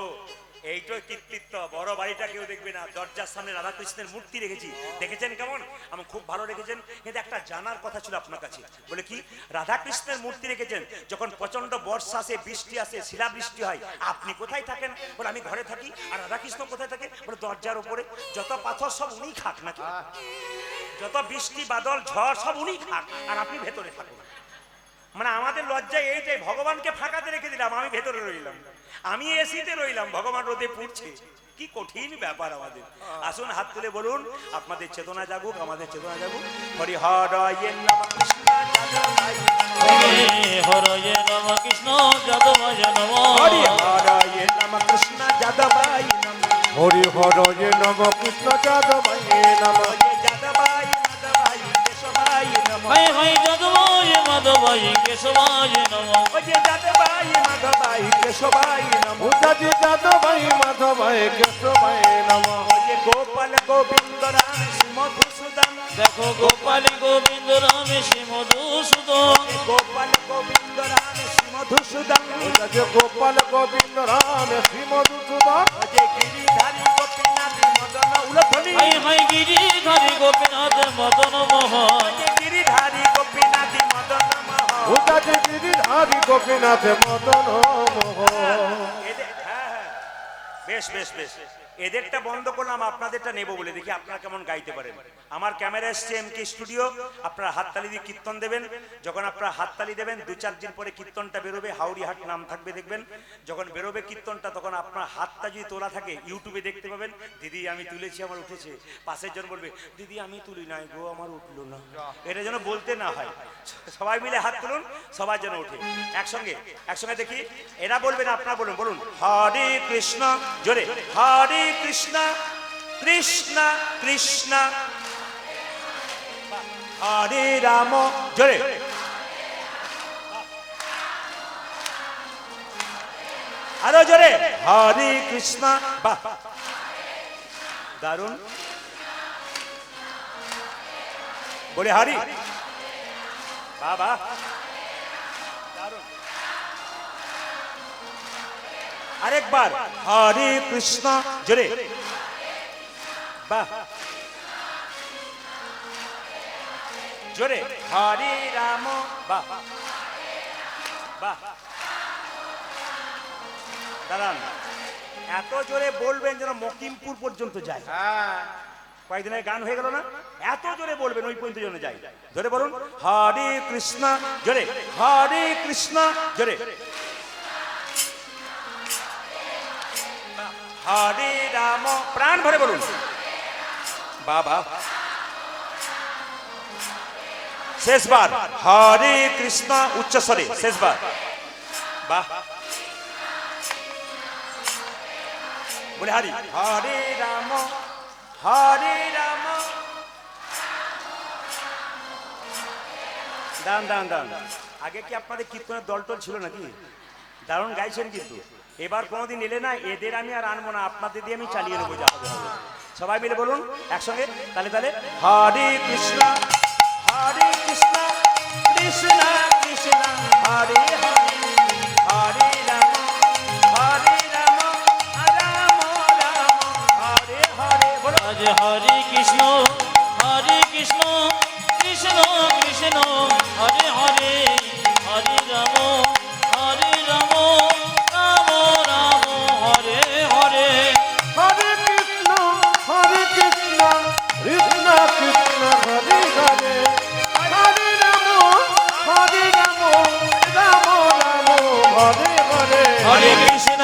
এইটা কীর্তিত্ব, বড় বাড়িটা কেউ দেখবে না, দরজার সামনে রাধা কৃষ্ণের মূর্তি রেখেছি, দেখেছেন কেমন? আমি খুব ভালো রেখেছেন, কিন্তু একটা জানার কথা ছিল আপনার কাছে। বলে কি? রাধা কৃষ্ণের মূর্তি রেখেছেন, যখন প্রচন্ড বর্ষা আসে, বৃষ্টি আসে, শিলাবৃষ্টি হয়, আপনি কোথায় থাকেন? বলে আমি ঘরে থাকি। আর রাধা কৃষ্ণ কোথায় থাকে? বলে দরজার উপরে। যত পাথর সব উনি খাক নাকি, যত বৃষ্টি বাদল ঝড় সব উনি খাক, আর আপনি ভেতরে থাকুন। মানে আমাদের লজ্জা এইটাই, ভগবানকে ফাঁকাতে রেখে দিলাম, আমি ভেতরে রইলাম, আমি এসিতে রইলাম, ভগবান রোদে পুড়ছে। কি কঠিন ব্যাপার আমাদের। আসুন হাত তুলে বলুন, আপনাদের চেতনা জাগুক, আমাদের চেতনা জাগুক। হরি হরয়ে নমঃ কৃষ্ণ যাদবায় হরয়ে নমঃ কৃষ্ণ যাদবায় নমঃ। হরি হরয়ে নমঃ কৃষ্ণ যাদবায় নমঃ। হরি হরয়ে নমঃ কৃষ্ণ যাদবায় নমঃ। হরি যাদবায় মাধবায় কেশবায় নমঃ। হায় হায় যাদবায় মাধবায় কেশবায় নমঃ। হরি যাদবায় মাধবায় কেশবায় নমঃ। উদাজি যাদবায় মাধবায় কেশবায় নমঃ। হরি গোপাল গোবিন্দ রাম শ্রী মধুসূদন। দেখো গোপাল গোবিন্দ রাম শ্রী মধুসূদন। গোপাল গোবিন্দ রাম শ্রী মধুসূদন। উদাজি গোপাল গোবিন্দ রাম শ্রী মধুসূদন। যে গিরিধারী গোপীনাথ মদন উলধ্বনি। হায় হায় গিরিধারী গোপীনাথ মদন মোহন। যে গিরিধারী গোপীনাথ মদন মোহন। উদাজি গিরিধারী গোপীনাথ মদন মোহন। বেশ বেশ বেশ, এদেরটা বন্ধ করলাম, আপনাদেরটা নেব বলে। দেখি আপনারা কেমন গাইতে পারেন। আমার ক্যামেরা এসছে এমকে স্টুডিও, আপনারা হাততালি দিয়ে কীর্তন দেবেন। যখন আপনারা হাততালি দেবেন, 2-4 দিন পরে কীর্তনটা বেরোবে, হাওড়িহাট নাম থাকবে, দেখবেন যখন বেরোবে কীর্তনটা, তখন আপনার হাতটা যদি তোলা থাকে ইউটিউবে দেখতে পাবেন। দিদি আমি তুলেছি, আমার উঠেছে। পাশের জন বলবে দিদি আমি তুলি নাই গো, আমার উঠলো না। এটা যেন বলতে না হয়, সবাই মিলে হাত তুলুন, সবার যেন ওঠে একসঙ্গে। একসঙ্গে দেখি, এরা বলবেন, আপনারা বলুন, বলুন হরে কৃষ্ণ, জোরে হরে কৃষ্ণ কৃষ্ণ কৃষ্ণ হরে রাম, জোরে আরো জোরে হরে কৃষ্ণ। বাহ, দারুণ। বলে হরি, বাবা দারুণ। আরেকবার হরে কৃষ্ণ, জোরে বাহ, জোরে হরে রাম, বাহ বাহ। দাঁড়ান, এত জোরে বলবেন যেন মকিমপুর পর্যন্ত যায়। কয়েকদিনের গান হয়ে গেল না, এত জোরে বলবেন ওই পর্যন্ত যেন যায়। জোরে বলুন হরে কৃষ্ণ, জোরে হরে কৃষ্ণ, জোরে হরে রাম, প্রাণ ভরে বলুন বাবা। শেষবার হরে কৃষ্ণ উচ্চস্বরে, শেষবার বাহ। বলে হরি হরে রাম, হরে রাম। দান দান দান। আগে কি আপনাদের কীর্তনের দলটল ছিল নাকি? দারুণ গাইছেন, কিন্তু এবার কোনোদিন এলে না, এদের আমি আর আনবো না, আপনাদের দিয়ে আমি চালিয়ে নেবো যা হবে হবে। সবাই মিলে বলুন একসঙ্গে, তালে তালে। হরে কৃষ্ণ কৃষ্ণ কৃষ্ণ হরে হরে, হরে রাম রাম রাম হরে হরে। বলো আজ হরে কৃষ্ণ কৃষ্ণ কৃষ্ণ হরে হরে, হরে রাম রাম রাম হরে হরে। হরে কৃষ্ণ কৃষ্ণ কৃষ্ণ হরে হরে, হরে রাম রাম রাম হরে হরে। হরে কৃষ্ণ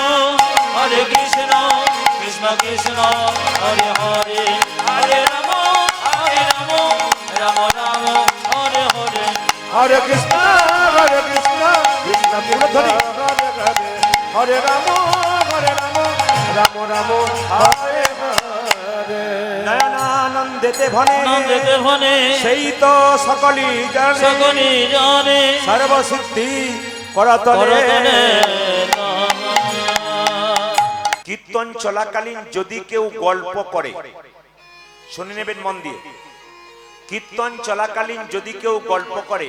কৃষ্ণ কৃষ্ণ হরে হরে, হরে রাম রাম রাম হরে হরে। হরে কৃষ্ণ কৃষ্ণ কৃষ্ণ হরে হরে, হরে রাম রাম রাম হরে হরে। নয়নানন্দেতে ভনে নন্দেতে ভনে সেই তো সকলই জানে, সকলি জানে সর্বসিদ্ধি করতলে। করতলে। কীর্তন চলাকালীন যদি কেউ গল্প করে, শুনে নেবেন মন দিয়ে, কীর্তন চলাকালীন যদি কেউ গল্প করে,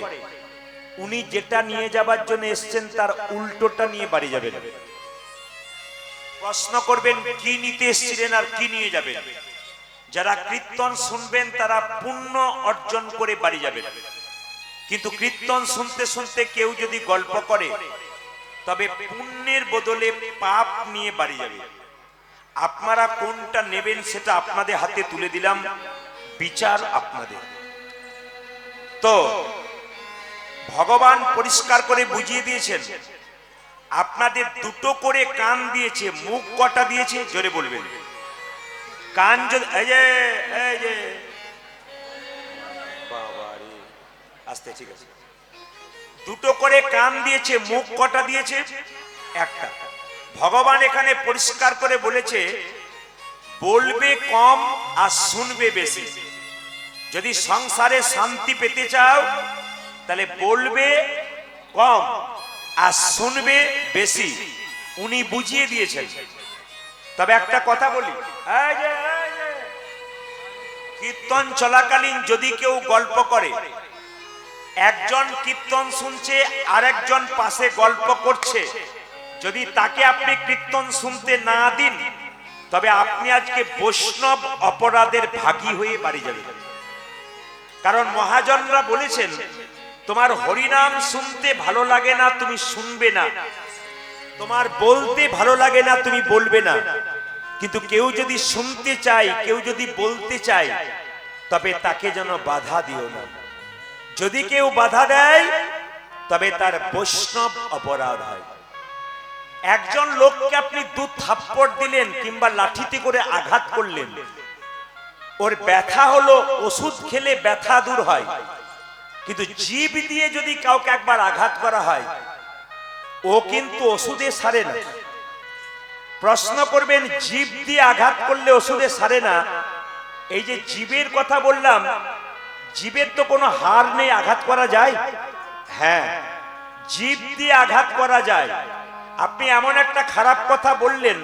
উনি যেটা নিয়ে যাবার জন্য এসছেন তার উল্টোটা নিয়ে বাড়ি যাবেন। প্রশ্ন করবেন কি নিতে এসেছিলেন আর কি নিয়ে যাবেন। যারা কীর্তন শুনবেন তারা পুণ্য অর্জন করে বাড়ি যাবেন, কিন্তু কীর্তন শুনতে শুনতে কেউ যদি গল্প করে তবে পুণ্যের বদলে পাপ নিয়ে বাড়ি যাবে। আপনারা কোনটা নেবেন সেটা আপনাদের হাতে তুলে দিলাম, বিচার আপনাদের। তো ভগবান পরিষ্কার করে বুঝিয়ে দিয়েছেন, আপনাদের দুটো করে কান দিয়েছে, মুখ কটা দিয়েছে জোরে বলবেন। কান যদি এই যে বাবারে, আস্তে, ঠিক আছে। দুটো করে কান দিয়েছে, মুখ কটা দিয়েছে? একটা। ভগবান এখানে পরিষ্কার করে বলেছে বলবে কম আর শুনবে বেশি। যদি সংসারে শান্তি পেতে চাও তাহলে বলবে কম আর শুনবে বেশি, উনি বুঝিয়ে দিয়েছেন। তবে একটা কথা বলি, কীর্তন চলাকালীন যদি কেউ গল্প করে, একজন কীর্তন শুনছে আর একজন পাশে গল্প করছে, যদি তাকে আপনি কীর্তন শুনতে না দিন তবে আপনি আজকে বৈষ্ণব অপরাধের ভাগী হয়ে বাড়ি যাবেন। কারণ মহাজনরা বলেছেন তোমার হরিনাম শুনতে ভালো লাগে না তুমি শুনবে না, তোমার বলতে ভালো লাগে না তুমি বলবে না, কিন্তু কেউ যদি শুনতে চায়, কেউ যদি বলতে চায় তবে তাকে যেন বাধা দিও না। যদি কেউ বাধা দেয় তবে তার বৈষ্ণব অপরাধ হয়। একজন লোককে আপনি দু থাপ্পড় দিলেন কিংবা লাঠিতে করে আঘাত করলেন, ওর ব্যথা হলো, ওষুধ খেলে ব্যথা দূর হয়, কিন্তু জীব দিয়ে যদি কাউকে একবার আঘাত করা হয় ও কিন্তু ওষুধে সারে না। প্রশ্ন করবেন জীব দিয়ে আঘাত করলে ওষুধে সারে না, এই যে জীবের কথা বললাম, জীবের তো কোনো হাড় নেই, আঘাত করা যায়? হ্যাঁ, জীব দিয়ে আঘাত করা যায়। আপনি এমন একটা খারাপ কথা বললেন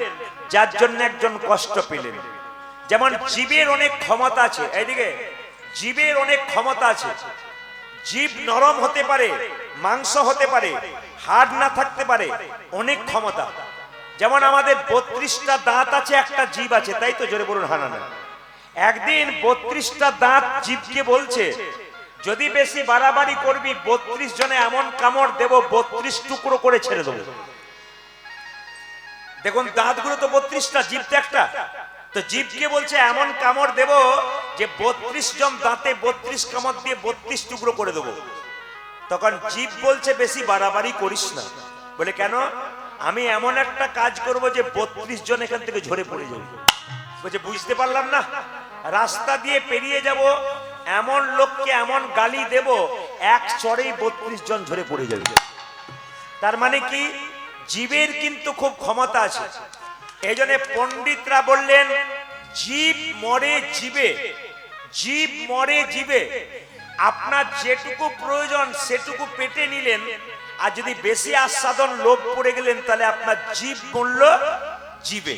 যার জন্য একজন কষ্ট পেলেন। যেমন জীবের অনেক ক্ষমতা আছে, এইদিকে জীবের অনেক ক্ষমতা আছে। জীব নরম হতে পারে, মাংস হতে পারে, হাড় না থাকতে পারে, অনেক ক্ষমতা। যেমন আমাদের 32টা দাঁত আছে, একটা জীব আছে, তাই তো? জোরে বলুন হানা না। একদিন 32টা দাঁত জীবকে বলছে যদি বেশি বাড়াবাড়ি করবি 32 জনে এমন কামড় দেব 32 টুকরো করে ছেড়ে দেবো। দেখুন দাঁতগুলো তো 32টা, জীব তো একটা। তো জীবকে বলছে এমন কামড় দেব যে 32 জন দাঁতে 32 কামড় দিয়ে 32 টুকরো করে দেবো। তখন জীব বলছে বেশি বাড়াবাড়ি করিস না। বলে কেন? আমি এমন একটা কাজ করব যে 32 জন এখান থেকে ঝরে পড়ে যাবে। বলছে বুঝতে পারলাম না, রাস্তা দিয়ে পেরিয়ে যাব, এমন লোককে এমন গালি দেব এক চড়েই 32 জন ঝরে পড়ে যাবে। তার মানে কি? জীবের কিন্তু খুব ক্ষমতা আছে। এই জন্য পণ্ডিতরা বললেন জীব মরে জীবে, জীব মরে জীবে। আপনার যেটুকু প্রয়োজন সেটুকু পেটে নিলেন, আর যদি বেশি আস্বাদন লোভ পড়ে গেলেন তাহলে আপনার জীব মরল জীবে।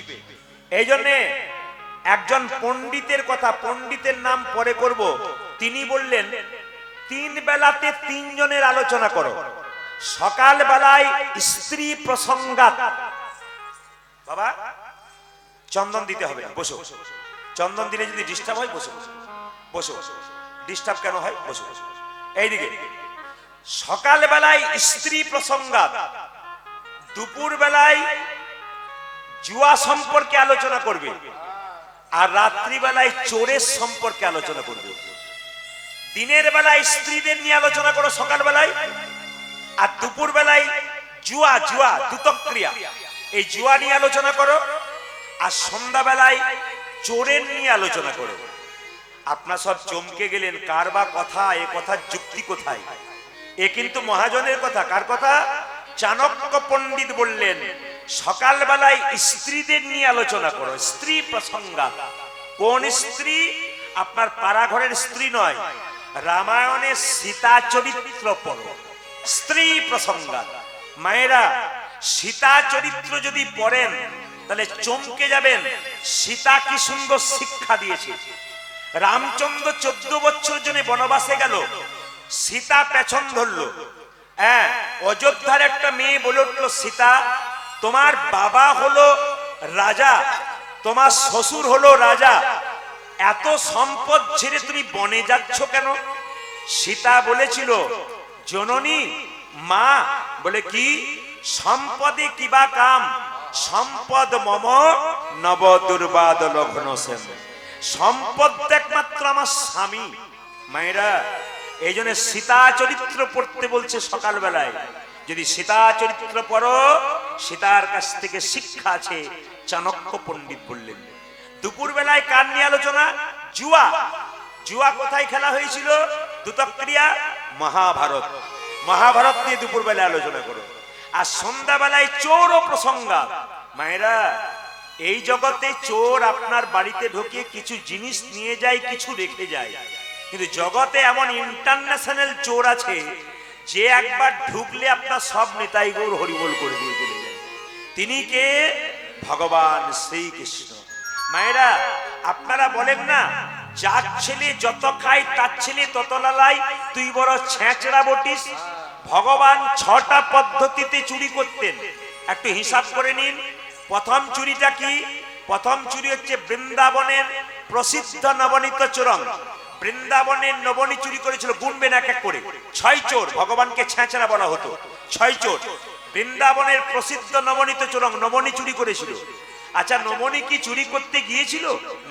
এই জন্যে একজন পণ্ডিতের কথা, পণ্ডিতের নাম পরে করব, তিনি বললেন 3 বেলাতে 3 জনের আলোচনা করো। সকাল বেলায় স্ত্রী প্রসঙ্গাত। বাবা চন্দন দিতে হবে, বসো। চন্দন দিলে যদি ডিস্টার্ব হয় বসো, বসো। ডিস্টার্ব কেন হয়? বসো। এইদিকে সকাল বেলায় স্ত্রী প্রসঙ্গাত, দুপুর বেলায় জুয়া সম্পর্কে আলোচনা করবে, আর রাত্রি বেলায় চোরের সম্পর্কে আলোচনা করবে। দিনের বেলায় স্ত্রীদের নিয়ে আলোচনা করো সকাল বেলায়, আর দুপুর বেলায় জুয়া দুতক্রিয়া, এই জুয়া নিয়ে আলোচনা করো, আর সন্ধ্যা বেলায় চোরের নিয়ে আলোচনা করো। আপনার সব চমকে গেলেন, কার বা কথা, এ কথার যুক্তি কোথায়? এ কিন্তু মহাজনের কথা। কার কথা? চাণক্য পণ্ডিত বললেন সকাল বেলায় স্ত্রীদের নিয়ে আলোচনা করো, স্ত্রী প্রসঙ্গাত। কোন স্ত্রী? আপনার পাড়া ঘরের স্ত্রী নয়, রামায়ণের সীতা চরিত্র পড়ো, স্ত্রী প্রসঙ্গাত। মায়েরা সীতা চরিত্র যদি পড়েন তাহলে চমকে যাবেন, সীতা কি সুন্দর শিক্ষা দিয়েছে। রামচন্দ্র 14 বছর জন্য বনবাসে গেল, সীতা পেছন ধরলো। হ্যাঁ, অযোধ্যার একটা মেয়ে বলে উঠলো, সীতা তোমার বাবা হলো রাজা, তোমার শ্বশুর হলো রাজা, এত সম্পদ ছেড়ে তুমি বনে যাচ্ছ কেন? সীতা বলেছিল, জননী মা, বলে কি? সম্পদে কিবা কাম, সম্পদ মম নব দুর্বাদ লগ্ন সেন। সম্পদ একমাত্র আমার স্বামী। মায়েরা এই জন্য সীতা চরিত্র পড়তে বলছে সকাল বেলায়। যদি সীতা চরিত্র পড়ো, সীতার কাছ থেকে শিক্ষা আছে, চাণক্য পণ্ডিত বললেন। দুপুর বেলায় কার নিয়ে আলোচনা? জুয়া। জুয়া কোথায় খেলা হয়েছিল? দুতক্রিয়া, মহাভারত। মহাভারত নিয়ে দুপুর বেলায় আলোচনা করো। আর সন্ধ্যা বেলায় চোর ও প্রসঙ্গাত। মায়েরা এই জগতে চোর আপনার বাড়িতে ঢোকে, কিছু জিনিস নিয়ে যায়, কিছু রেখে যায়। কিন্তু জগতে এমন ইন্টারন্যাশনাল চোর আছে যে একবার ঢুকলে আপনার সব নেতাই গৌর হরিবোল করে দিয়ে চলে যায়। তিনি কে? ভগবান শ্রীকৃষ্ণ। মায়েরা আপনারা বলেন না, যার ছেলে যত খায় তার ছেলে তত লালাই, তুই বড় ছেঁচড়া বটিস। ভগবান 6টা পদ্ধতিতে চুরি করতেন, একটু হিসাব করে নিন। প্রথম চুরিটা কি? প্রথম চুরি হচ্ছে বৃন্দাবনের প্রসিদ্ধ নবনীত চোরং। বৃন্দাবনের নবনী চুরি করেছিল, গুনবেন এক এক করে, 6 চোর। ভগবানকে ছেঁচড়া বলা হতো, 6 চোর। বৃন্দাবনের প্রসিদ্ধ নবনীত চোরং নবনী চুরি করেছিল। আচ্ছা, নবনী কি চুরি করতে গিয়েছিল?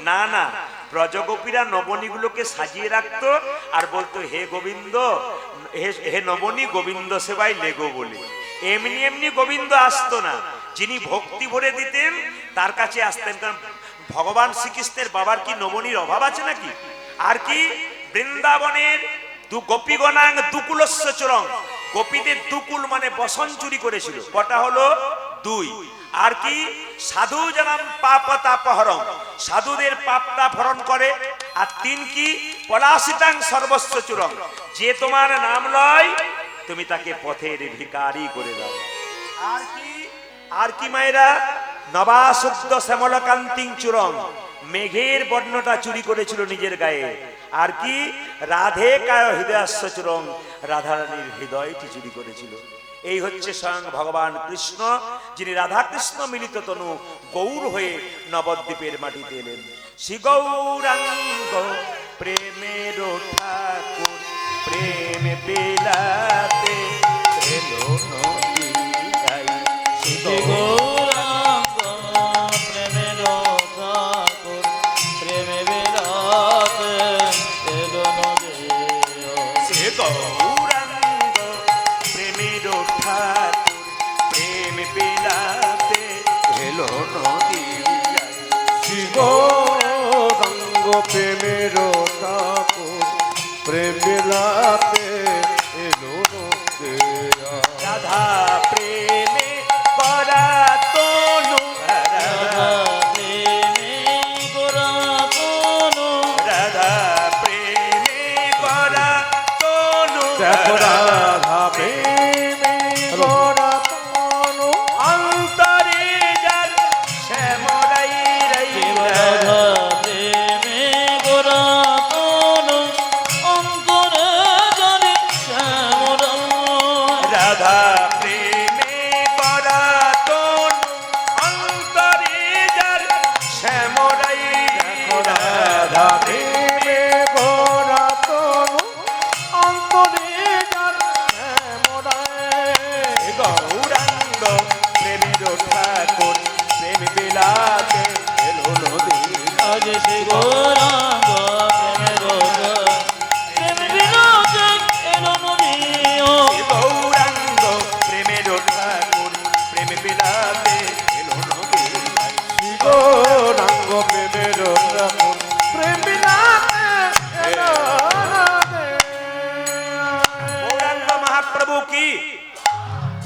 না না, ব্রজগোপীরা নবনীগুলোকে সাজিয়ে রাখতো আর বলতো, হে গোবিন্দ, হে নবনী গোবিন্দ সেবায় লেগো বলে। এমনি এমনি গোবিন্দ আসতো না, যিনি ভক্তি ভরে দিতেন তার কাছে আসতেন। কারণ ভগবান শ্রীকৃষ্ণের বাবার কি নবনীর অভাব আছে নাকি? আর কি? বৃন্দাবনের গোপীগণাং দুকুলস্য চোরং, গোপীদের দুকুল মানে বসন চুরি করেছিল। কটা হলো? 2। আর কি? সাধু জানাম পাপ তাপহরং, সাধুদের পাপটা হরণ করে। আর 3 কি? পলাশিতাং সর্বস্ব চুরং, যে তোমার নাম লয় তুমি তাকে পথের ভিখারি করে দাও। আর কি? আর কি মায়েরা? নবাশুদ্ধ শ্যামলকান্তিং চুরং, মেঘের বর্ণটা চুরি করেছিল নিজের গায়ে। আর কি? রাধে কায় হৃদয়াস্য চুরং, রাধারানীর হৃদয়টি চুরি করেছিল। এই হচ্ছে স্বয়ং ভগবান কৃষ্ণ, যিনি রাধা কৃষ্ণ মিলিত তনু গৌর হয়ে নবদ্বীপের মাটিতে এলেন। শ্রী গৌরাঙ্গ প্রেমের ঠাকুর, প্রেম বিলাতে এলো নদীয়ায়। শ্রী গৌরাঙ্গ প্রেমের ঠাকুর, প্রেমে বিলাতে এলো নদীয়ায়। শ্রী গৌরাঙ্গ প্রেমের ঠাকুর, প্রেম বিলাতে এলো নদীয়ায়। শ্রী গৌরাঙ্গ প্রেমের ঠাকুর, প্রেম বিলাতে এলো নদিয়া। রাধা প্রেমে করা তনু, রাধা প্রেমে গোরা তনু, রাধা প্রেমে করা তনু, দেখো রাধা প্রেমে গোরা তনু, অন্তরে যার শ্যামরাই রাই, রাধা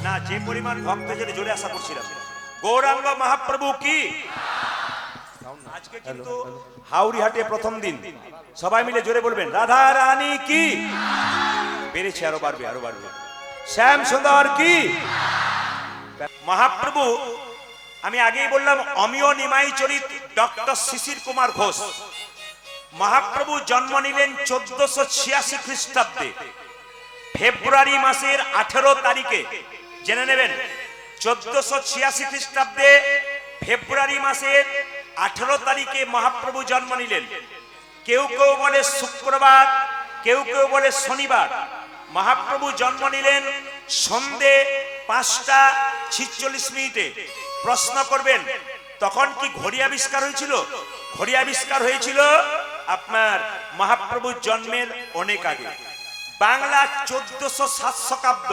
না, যে পরিমাণ ভক্ত যেটা জোরে আশা করছিলাম। গৌরাঙ্গ মহাপ্রভু কি? আজকে কিন্তু হাওড়িহাটে প্রথম দিন, সবাই মিলে জোরে বলবেন রাধা রানী কি? বেড়েছে, আরো বাড়বে, আরো বাড়বে। শ্যাম সুন্দর কি? মহাপ্রভু, আমি আগেই বললাম, অমিয় নিমাই চরিত ডক্টর শিশির কুমার ঘোষ। মহাপ্রভু জন্ম নিলেন 1486 খ্রিস্টাব্দে ফেব্রুয়ারি মাসের 18 তারিখে। জেনে নেবেন, 1486 খ্রিস্টাব্দে ফেব্রুয়ারি মাসের 18 তারিখে মহাপ্রভু জন্ম নিলেন। কেউ কেউ বলে শুক্রবার, কেউ কেউ বলে শনিবার। মহাপ্রভু জন্ম নিলেন সন্ধে 5:46। প্রশ্ন করবেন, তখন কি ঘড়ি আবিষ্কার হয়েছিল? ঘড়ি আবিষ্কার হয়েছিল আপনার মহাপ্রভুর জন্মের অনেক আগে। বাংলা 1407 শকাব্দ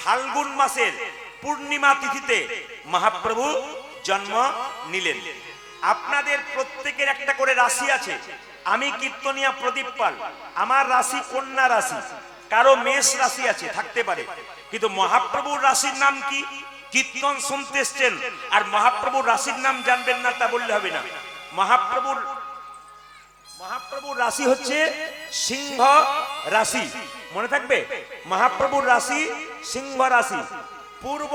ফাল্গুন মাসের পূর্ণিমা তিথিতে মহাপ্রভু জন্ম নিলেন। আপনাদের প্রত্যেকের একটা করে রাশি আছে। আমি কীর্তনিয়া প্রদীপ পাল, আমার রাশি কন্যা রাশি। কারো মেষ রাশি আছে, থাকতে পারে, কিন্তু মহাপ্রভুর রাশির নাম কি? কীর্তন শুনতে এসছেন আর মহাপ্রভুর রাশির নাম জানবেন না, তা বললে হবে না। মহাপ্রভুর রাশি হচ্ছে সিংহ রাশি, মনে থাকবে। মহাপ্রভুর রাশি সিংহ রাশি। পূর্ব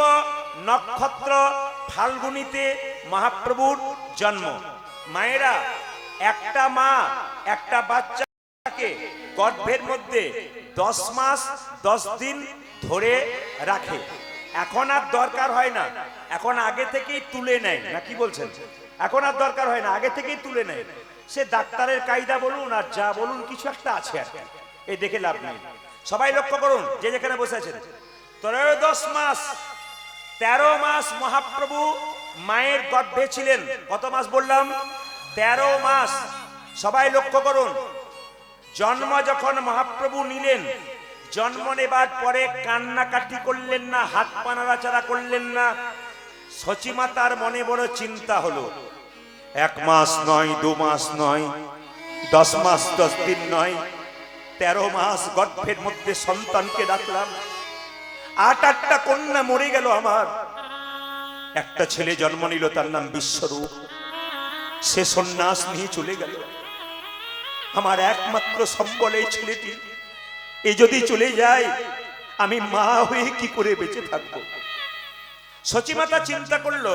নক্ষত্র ফাল্গুনিতে মহাপ্রভুর জন্ম। মায়েরা, একটা মা একটা বাচ্চাকে গর্ভের মধ্যে 10 মাস 10 দিন ধরে রাখে। এখন আর দরকার হয় না, এখন আগে থেকেই তুলে নেয়, না কি বলছেন? এখন আর দরকার হয় না, আগে থেকেই তুলে নেয়। সে ডাক্তারের কায়দা বলুন আর যা বলুন, কিছু একটা আছে আর কি। এই দেখে লাভ নেই। সবাই লক্ষ্য করুন, যে যেখানে বসে আছেন, 13 মাস 13 মাস মহাপ্রভু মায়ের গর্ভে ছিলেন। কত মাস বললাম? 13 মাস। সবাই লক্ষ্য করুন, জন্ম যখন মহাপ্রভু নিলেন, জন্ম নেবার পরে কান্নাকাটি করলেন না, হাত পা নাড়াচাড়া করলেন না। সচিমাতার মনে বড় চিন্তা হলো। 1 মাস নয়, 2 মাস নয়, 10 মাস 10 দিন নয়, 13 মাস গর্ভের মধ্যে সন্তানকে রাখলাম। 8টা কন্যা মরে গেল আমার, একটা ছেলে জন্ম নিল, তার নাম বিশ্বরূপ। সে সন্ন্যাস নিয়ে চলে গেল। আমার একমাত্র সম্বল এই ছেলেটি, এ যদি চলে যায় আমি মা হয়ে কি করে বেঁচে থাকবো? সচিমাতা চিন্তা করলো,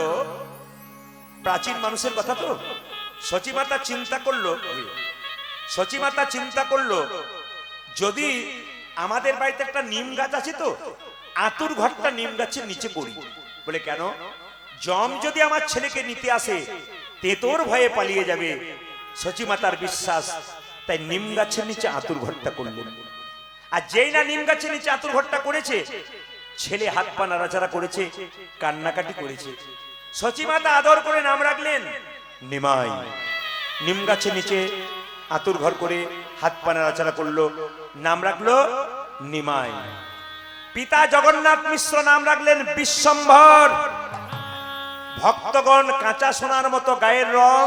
প্রাচীন মানুষের কথা তো। সচিমাতা চিন্তা করলো যদি আমাদের বাড়িতে একটা নিম গাছ আছে তো, আতুর ঘরটা নিম গাছের নিচে করি। বলে কেন? জম যদি আমার ছেলেকে নিতে আসে, তেতোর ভয়ে পালিয়ে যাবে। সচিমাতার বিশ্বাস, তাই নিম গাছের নিচে আতুর ঘরটা করলেন। আর যেই না নিম গাছের নিচে আতুর ঘরটা করেছে, ছেলে হাত পা নাড়াচাড়া করেছে, কান্নাকাটি করেছে। সচিমাতা আদর করে নাম রাখলেন নিমাই। নিম গাছের নিচে আতুর ঘর করে হাত পা নাড়াচাড়া করলো, নাম রাখলো নিমাই। পিতা জগন্নাথ মিশ্র নাম রাখলেন বিশ্বম্ভর। ভক্তগণ কাঁচা সোনার মতো গায়ের রং,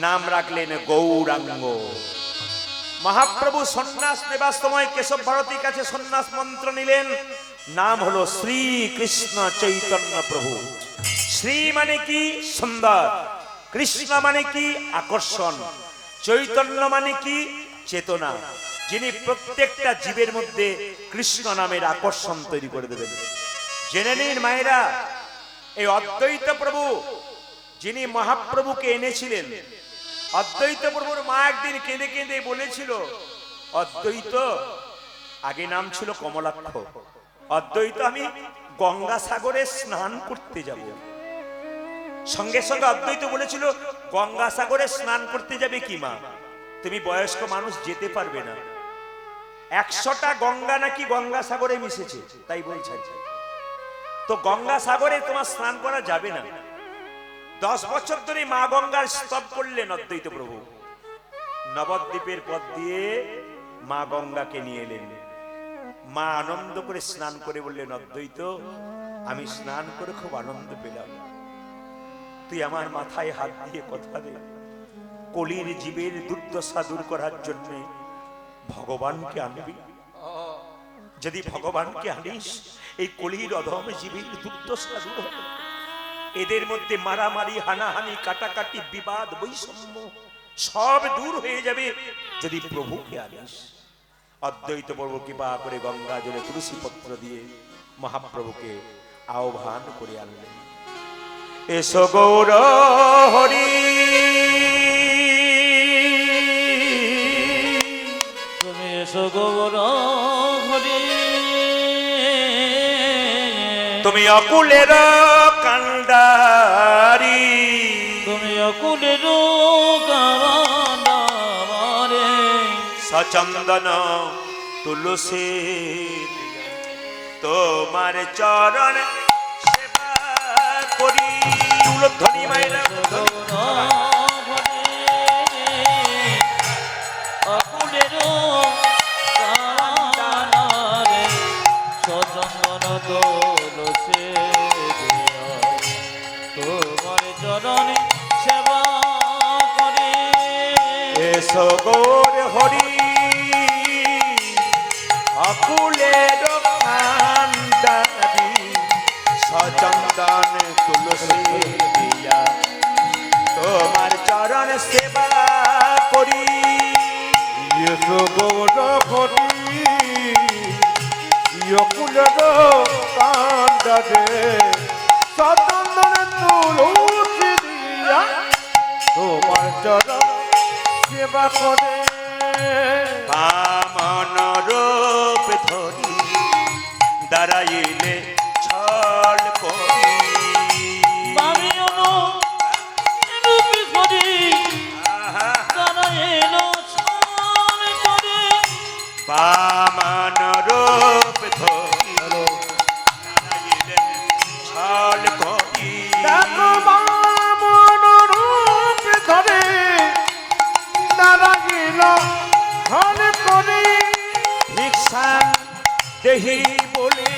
নাম রাখলেন গৌরাঙ্গ। মহাপ্রভু সন্ন্যাস নেবার সময় কেশব ভারতীর কাছে সন্ন্যাস মন্ত্র নিলেন, নাম হলো শ্রী কৃষ্ণ চৈতন্য প্রভু। শ্রী মানে কি? সুন্দর। কৃষ্ণ মানে কি? আকর্ষণ। চৈতন্য মানে কি? চেতনা। যিনি প্রত্যেকটা জীবের মধ্যে কৃষ্ণ নামের আকর্ষণ তৈরি করে দেবেন। জেনে নিন মায়েরা, এই অদ্বৈত প্রভু যিনি মহাপ্রভুকে এনেছিলেন, অদ্বৈত প্রভুর মা একদিন কেঁদে কেঁদে বলেছিল, অদ্বৈত, আগে নাম ছিল কমলাক্ষ, অদ্বৈত আমি গঙ্গাসাগরে স্নান করতে যাব। সঙ্গে সঙ্গে অদ্বৈত বলেছিল, গঙ্গাসাগরে স্নান করতে যাবে কি মা? তুমি বয়স্ক মানুষ, যেতে পারবে না। 100টা গঙ্গা নাকি গঙ্গাসাগরে মিশেছে, তাই বলছেন। তো গঙ্গাসাগরে তোমার স্নান করা যাবে না। 10 বছর ধরে মা গঙ্গার স্তব করলেন অদ্বৈত প্রভু। নবদ্বীপের পথ দিয়ে মা গঙ্গাকে নিয়ে এলেন। মা আনন্দ করে স্নান করে বললেন, অদ্বৈত, আমি স্নান করে খুব আনন্দ পেলাম। তুই আমার মাথায় হাত দিয়ে কথা দে, কলির জীবের দুর্দশা দূর করার জন্য ভগবানকে আনবি। যদি ভগবানকে আনিস এই কলির অধম জীবের দুর্দশা দূর হবে। এদের মধ্যে মারামারি, হানাহানি, কাটাকাটি, বিবাদ, বৈষম্য সব দূর হয়ে যাবে যদি প্রভুকে আনিস। অদ্বৈত প্রভু কৃপা করে গঙ্গা জলে তুলসী পত্র দিয়ে মহাপ্রভুকে আহ্বান করে আনলেন। এসো গৌর হরি, তুমি এসো গৌর হরি, তুমি অকুলের কান্ডারি, তুমি অকুলের কান্ডারে, সচন্দন তুলসী তোমার চরণ সেবা করি। উলধ্বনি মাইরা অকুলের কান্ডারে, সচন্দন তুলসী তোমার চরণে সেবা করে। এসো গৌর হরি, অকুলের কান্ডারি, সচন্দন তুলসী দিয়া তোমার চরণ সেবা করি। এসো গৌর হরি, অকুলের কান্ডারে, সচন্দন তুলসী দিয়া তোমার চরণ সেবা করে। বামন রূপ ধরি দাঁড়াইলে ছল করি। আমি রূপী করি, আহা, তারা এলো ছল করে। বামন রূপ ধরি দাঁড়াইলে ছল করি। দেখো বামন রূপ ধরে দাঁড়াইল ছল করে। ভিক্ষা দেহি বলি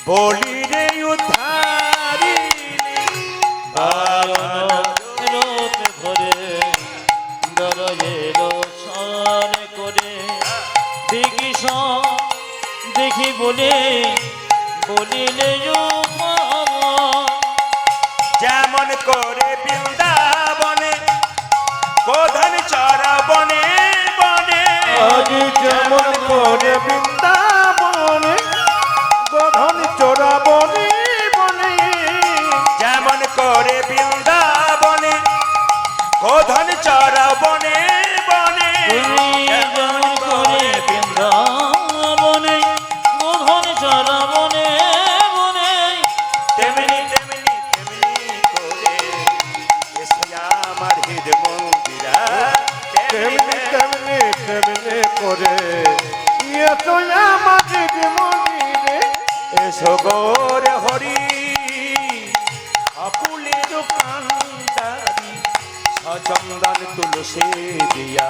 বলি রে উদ্ধারি। রূপ ধরে দর এলো ছল করে। দেখি দেখি বলে বলিলে যেমন করে বৃন্দাবনে গোধন চরা বনে বনে। আজ যেমন করে বৃন্দাবনে গোধন চোরা বনে বনে। যেমন করে বৃন্দাবনে গোধন চরা বনে বনে। যেমন করে বৃন্দাবনে গোধন চরা বনে বনে। তেমনি তেমনি তেমনি করে এসে আমার হৃদয় মন্দিরা। তেমনি তেমনি তেমনি করে এসো আমাদের মন্দিরে। এসো গৌর হরি, অকুলের কান্ডারি, সচন্দন তুলসী দিয়া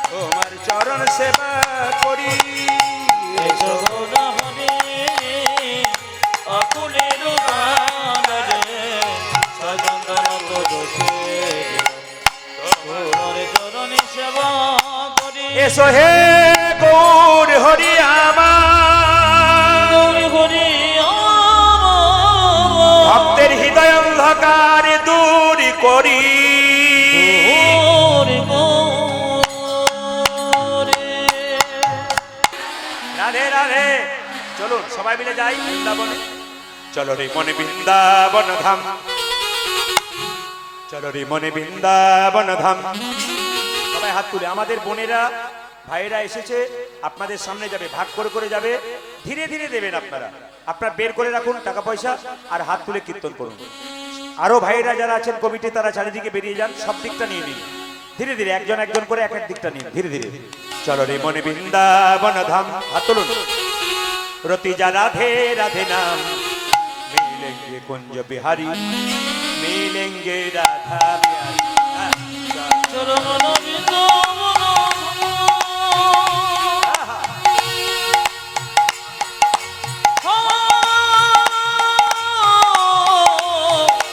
তোমার চরণ সেবা করি। এসো গৌর হরি, অকুলের কান্ডারে, সচন্দন তুলসী তোমার চরণে সেবা করি। এসো হে গৌর হরি আমার, গৌর হরি ভক্তের হৃদয় অন্ধকার দূর করি। রাধে রাধে। চলুন সবাই মিলে যাই বৃন্দাবনে। চলো রে মনে বৃন্দাবন ধাম, চলো রে মনে বৃন্দাবন ধাম। সবাই হাত তুলে, আমাদের বোনেরা ভাইরা এসেছে আপনাদের সামনে যাবে, ভাগ করে করে যাবে, ধীরে ধীরে দেবেন আপনারা। আপনারা বের করে রাখুন টাকা পয়সা আর হাত তুলে কীর্তন করুন। আরো ভাইরা যারা আছেন কমিটি তারা চারিদিকে বেরিয়ে যান, সব দিকটা নিয়ে নিন ধীরে ধীরে, একজন একজন করে এক এক দিকটা নিন ধীরে ধীরে। চলো রে মনে বৃন্দাবন ধাম, হাত তুলুন। রতি যা রাধে রাধে নাম, মিলেঙ্গে কুঞ্জ বিহারি, মিলেঙ্গে রাধা বিহারি। চরণ বৃন্দাবন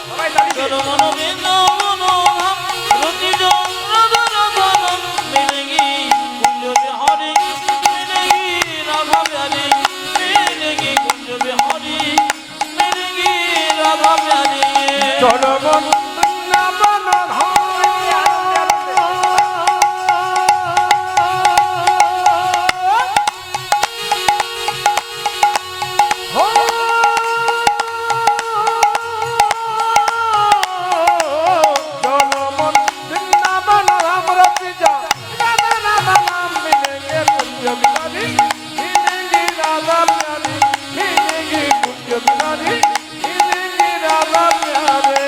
সবাই তালি দিয়ে। চরণ বৃন্দাবন রতি রাধা রাধা মিলেঙ্গি কুঞ্জ বিহারি, মিলেঙ্গি রাধা বিহারি। বৃন্দাবন জনমন বৃন্দাবন আমরা পিজা রাধা রাধা নাম মিলেঙ্গে কুঞ্জ বিহারি মিলেঙ্গে রাধা প্যারি मिलेंगे कुंज बिहारी मिलेंगे राधा प्यारे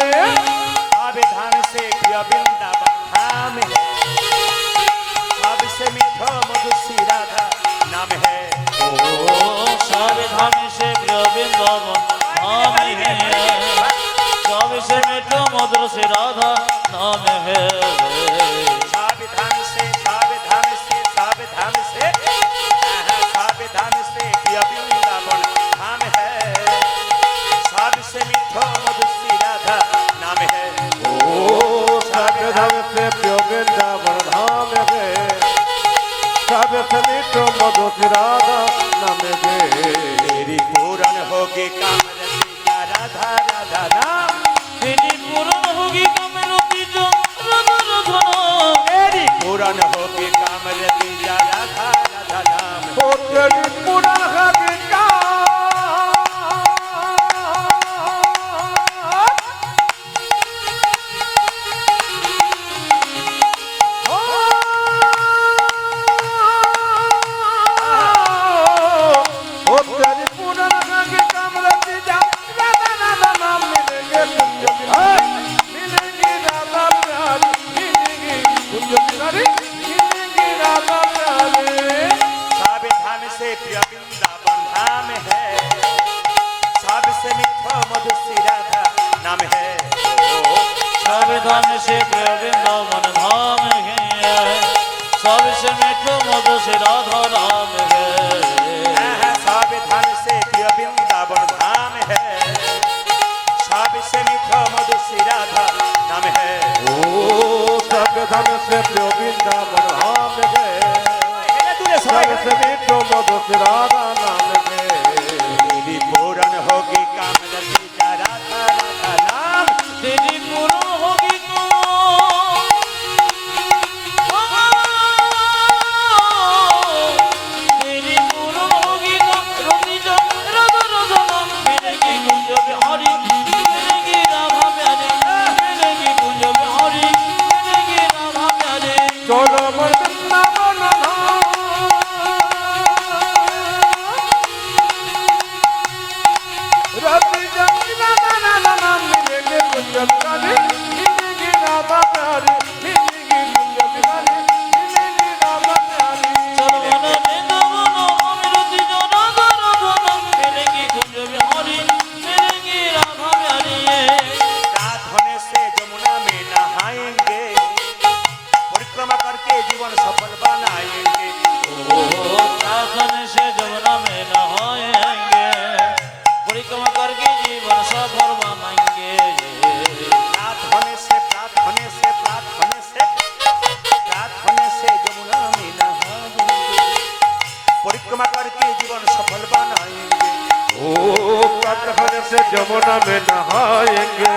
सावधान से प्रिय वृंदावन धाम है सबसे मीठा मधुसी राधा नाम है ओ सावधान से प्रिय वृंदावन धाम है सबसे मीठा मधुर से राधा नाम है सावधान से सावधान से सावधान से सावधान से प्रिय वृंदावन धाम है सबसे मीठा मधुसी राधा नाम है ओ सावधान से प्रिय वृंदावन धाम है सबसे मीठो मधुर राधा नाम है तेरी पूर्ण होगी काम रसिका राधा राधा नाम तेरी पूर्ण होगी कामरती जो राधा राधा नाम तेरी पूर्ण होगी काम रसिका राधा राधा नाम ओ तेरी पूरा हरि का ओ तेरी पूरा हरि कामरती जा राधा राधा नाम मिलेंगे कुंज बिहारी मिलेंगी राधा प्यारी मिलेंगी कुंज बिहारी मिलेंगी राधा प्यारी सावधान से प्रिय वृंदावन धाम है सबसे मीठा मधुसी राधा नाम है सावधान से प्रिय वृंदावन धाम है सबसे मीठो मधुर से राधा नाम है सावधान से प्रिय वृंदावन धाम है सबसे मीठा मधुसी राधा नाम है ओ सावधान से प्रिय वृंदावन धाम है सबसे मीठो मधुर राधा नाम है तेरी पूर्ण होगी काम रसिका राधा राधा नाम तेरी पूर्ण होगी तो तेरी पूर्ण होगी तो रति जो राधा राधा नाम मिलेगी कुंज बिहारी मिलेगी राधा प्यारी मिलेगी कुंज बिहारी मिलेगी राधा प्यारी चलो मन वृंदावन रति जमी राधा राधा नाम मिलेंगे कुंज बिहारी मिलेगी राधा प्यारी मिलेगी कुंज बिहारी मिलेगी राधा प्यारी सर्वन वृंदावन अमृति जो राधा राधा नाम मिलेगी कुंज बिहारी मिलेगी राधा प्यारी रात होने से जमुना में नहाएंगे परिक्रमा करके जीवन सफल बनाएंगे प्रार्थन से जमुना में नहाएंगे परिक्रमा करके जीवन सफल बनाएंगे रात होने से प्रात होने से प्रात होने से रात होने से जमुना में नहाएंगे परिक्रमा करके जीवन सफल बनाएंगे ओ प्रातः से जमुना में नहाएंगे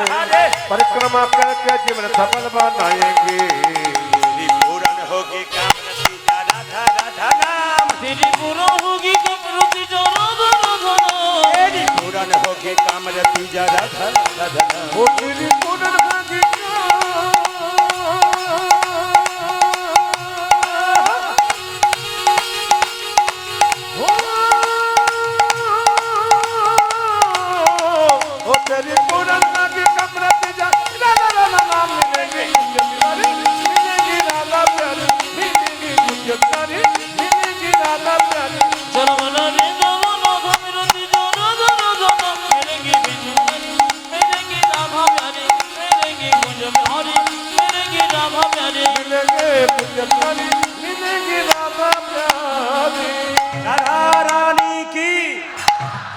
परिक्रमा करके जीवन सफल बनाएंगे तेरी पूर्ण होगी काम रसिका राधा राधा नाम तेरी पूर्ण होगी कमरुति जो राधा राधा नाम तेरी पूर्ण होगी काम रसिका राधा राधा नाम ओ तेरी पूर्ण भागी ओ तेरी पूर्ण भागी कमरत जा राधा राधा नाम मिलेंगे कुंज बिहारी मिलेगी राधा प्यारी मिलेगी कुंज बिहारी मिलेगी राधा प्यारी सर्वन वृंदावन अमृति जो राधा राधा नाम मिलेगी मिलेगी राधा प्यारी मिलेगी कुंज बिहारी मिलेगी राधा प्यारी मिलेंगे कुंज बिहारी